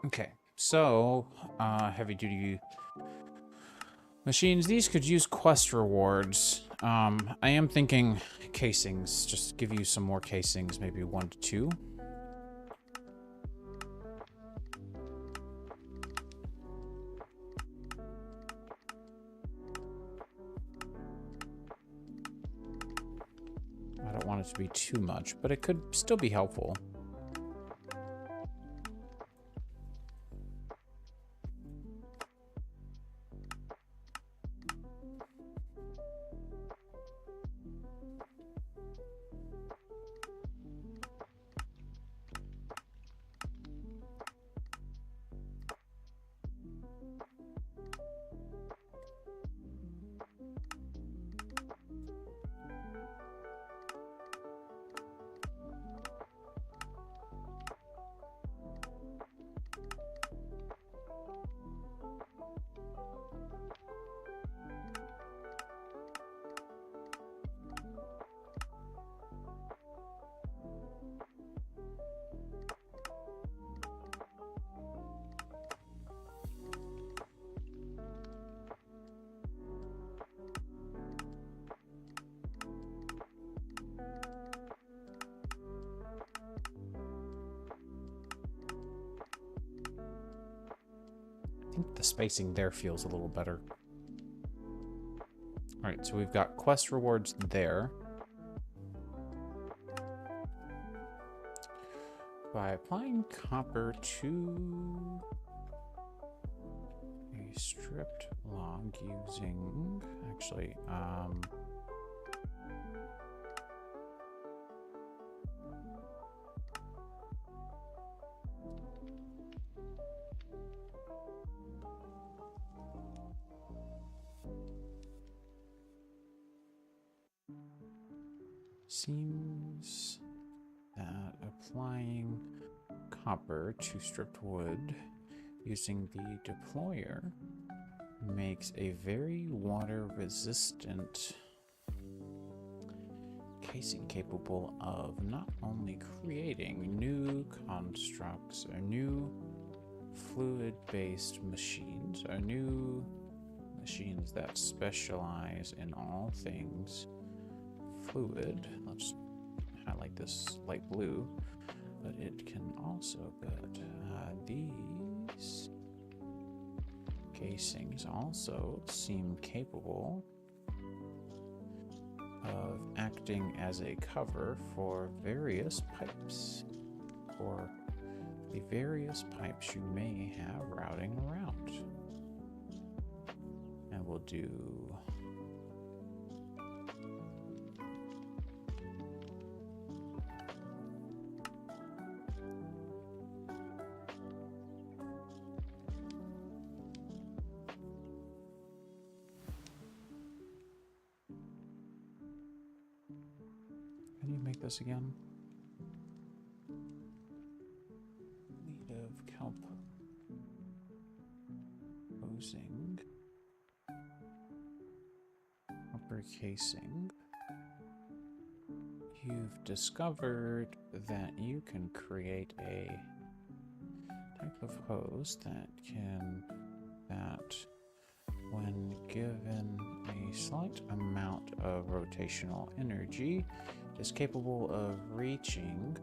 [SPEAKER 1] Okay, so heavy duty machines. These could use quest rewards. I am thinking casings. Just give you some more casings, maybe 1 to 2. I don't want it to be too much, but it could still be helpful. I think the spacing there feels a little better. Alright, so we've got quest rewards there. By applying copper to a stripped log using... Actually, seems that applying copper to stripped wood using the deployer makes a very water-resistant casing capable of not only creating new constructs or new fluid-based machines or new machines that specialize in all things fluid. Let's highlight this light blue, but it can also put these casings also seem capable of acting as a cover for various pipes, or the various pipes you may have routing around. And we'll do this again. Native kelp posing upper casing. You've discovered that you can create a type of hose that when given a slight amount of rotational energy is capable of reaching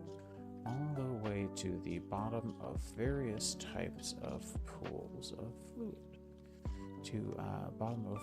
[SPEAKER 1] all the way to the bottom of various types of pools of fluid. To bottom of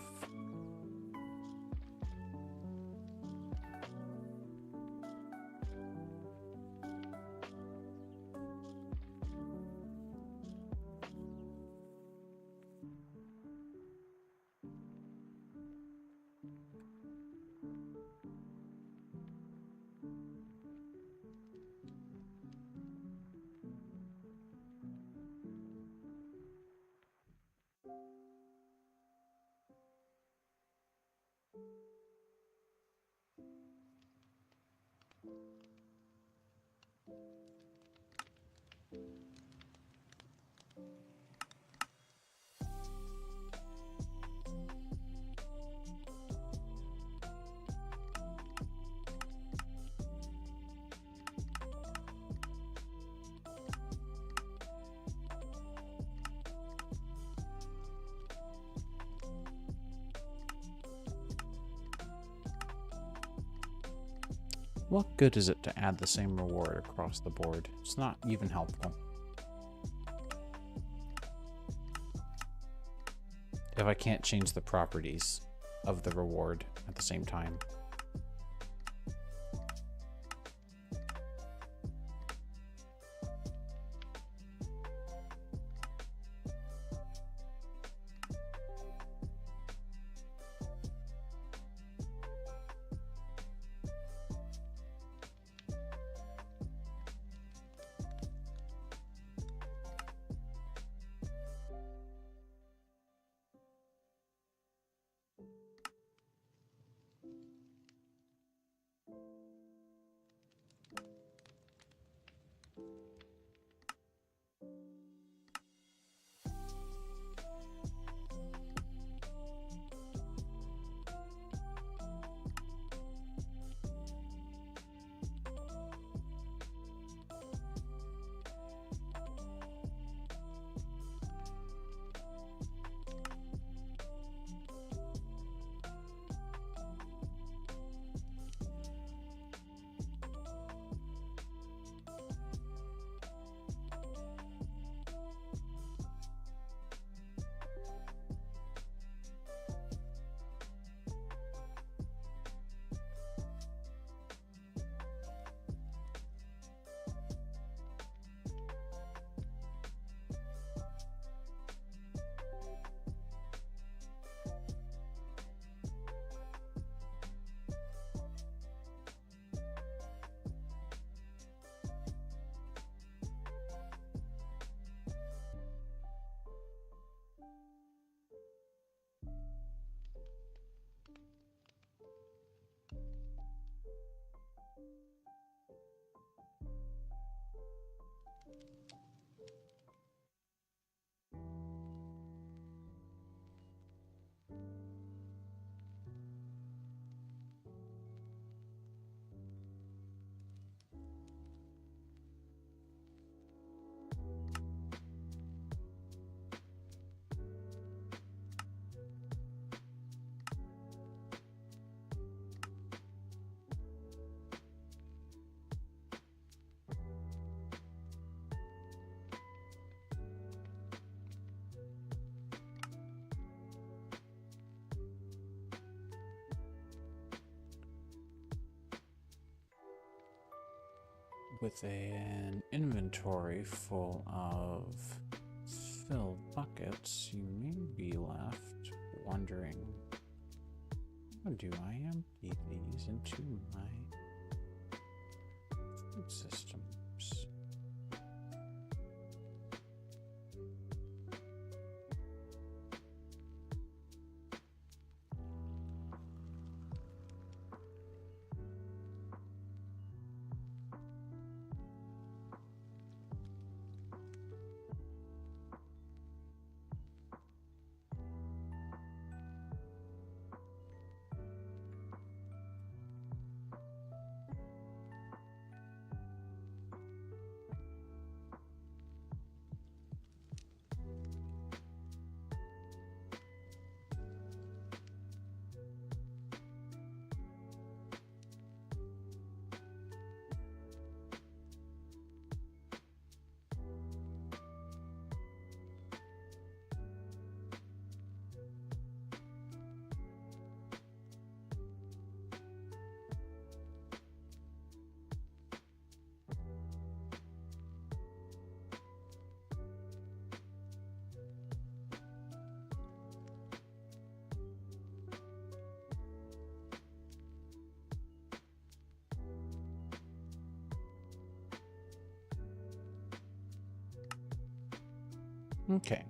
[SPEAKER 1] what good is it to add the same reward across the board? It's not even helpful. If I can't change the properties of the reward at the same time. With an inventory full of filled buckets, you may be left wondering, how do I empty these into my food systems? Okay.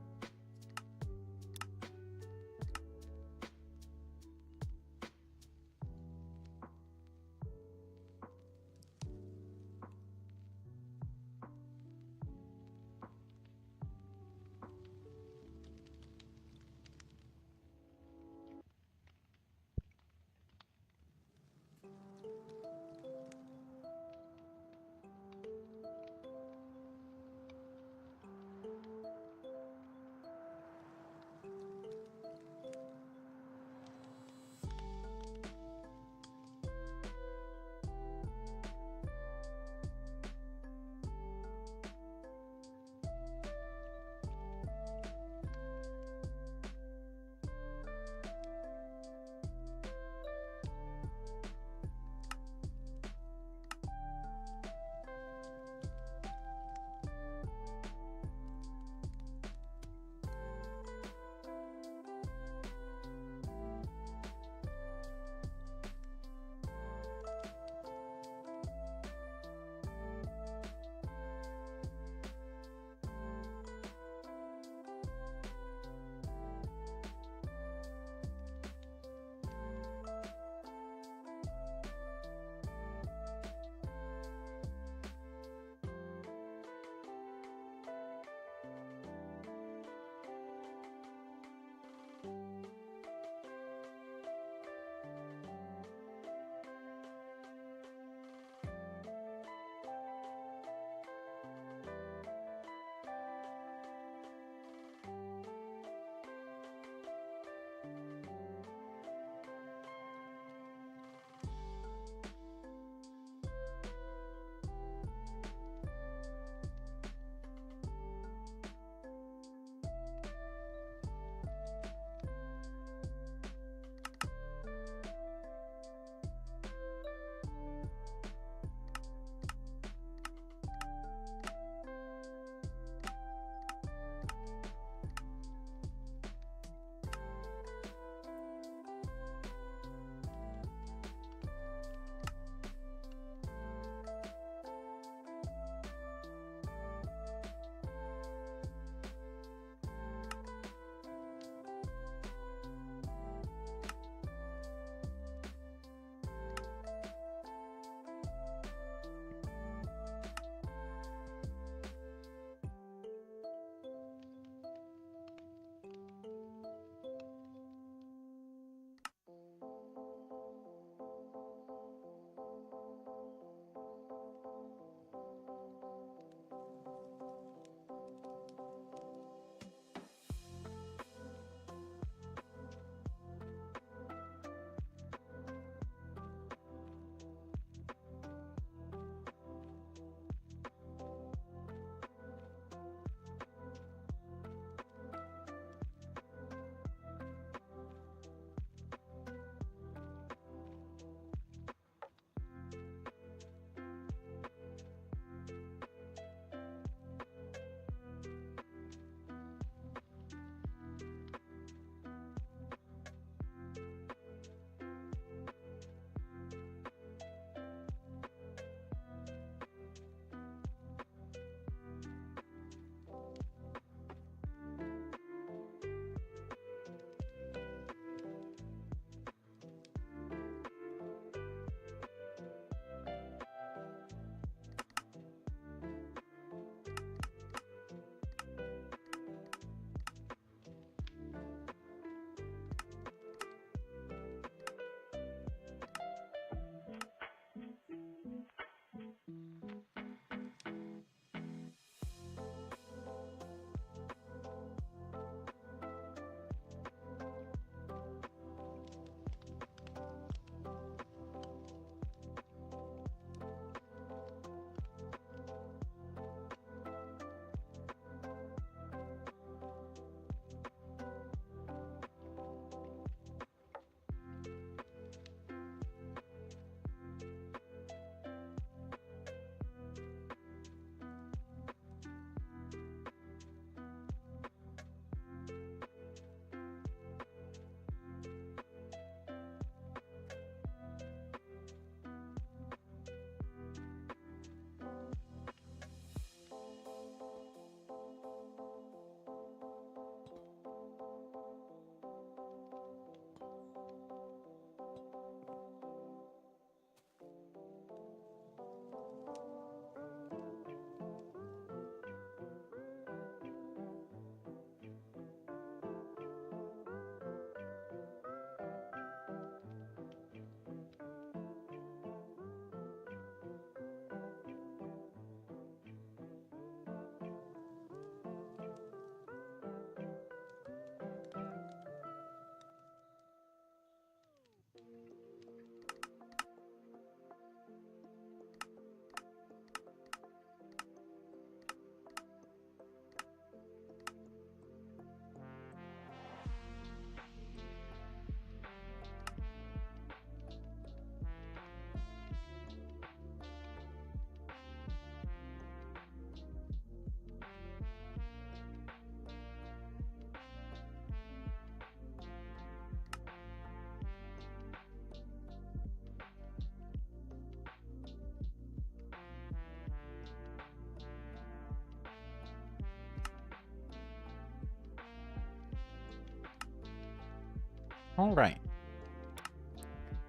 [SPEAKER 1] All right.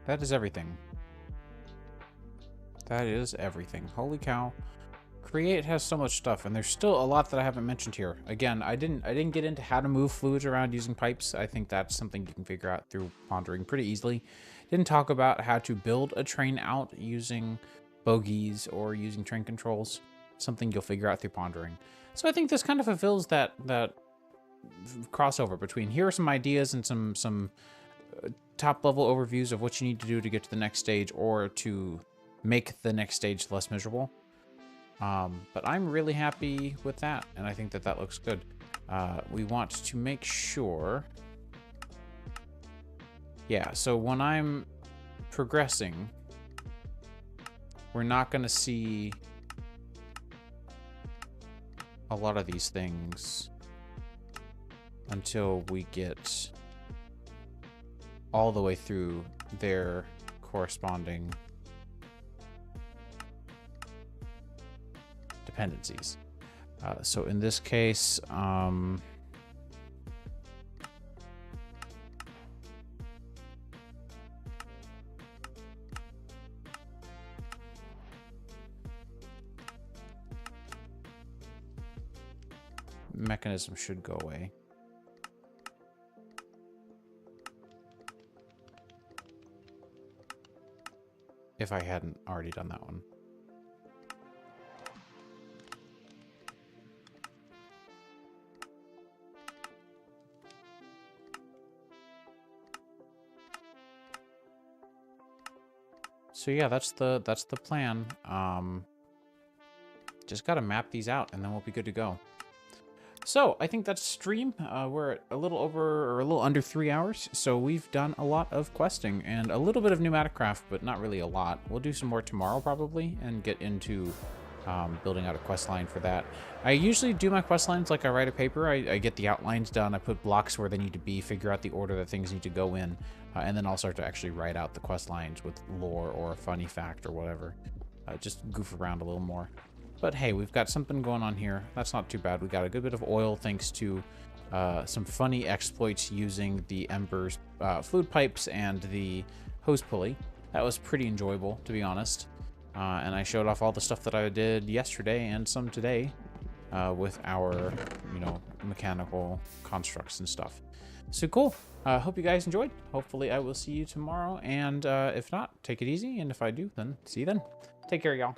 [SPEAKER 1] That is everything. That is everything. Holy cow. Create has so much stuff, and there's still a lot that I haven't mentioned here. Again, I didn't get into how to move fluids around using pipes. I think that's something you can figure out through pondering pretty easily. Didn't talk about how to build a train out using bogies or using train controls. Something you'll figure out through pondering. So I think this kind of fulfills that crossover between here are some ideas and some top level overviews of what you need to do to get to the next stage or to make the next stage less miserable. But I'm really happy with that, and I think that that looks good. We want to make sure... Yeah, so when I'm progressing, we're not going to see a lot of these things until we get all the way through their corresponding dependencies. So in this case, mechanism should go away. If I hadn't already done that one. So yeah, that's the plan. Just gotta map these out and then we'll be good to go. So I think that's stream. We're at a little over or a little under 3 hours. So we've done a lot of questing and a little bit of pneumatic craft, but not really a lot. We'll do some more tomorrow probably and get into building out a quest line for that. I usually do my quest lines like I write a paper. I get the outlines done. I put blocks where they need to be, figure out the order that things need to go in, and then I'll start to actually write out the quest lines with lore or a funny fact or whatever. Just goof around a little more. But hey, we've got something going on here. That's not too bad. We got a good bit of oil thanks to some funny exploits using the Ember's fluid pipes and the hose pulley. That was pretty enjoyable, to be honest. And I showed off all the stuff that I did yesterday and some today with our, mechanical constructs and stuff. So cool. Hope you guys enjoyed. Hopefully I will see you tomorrow. And if not, take it easy. And if I do, then see you then. Take care, y'all.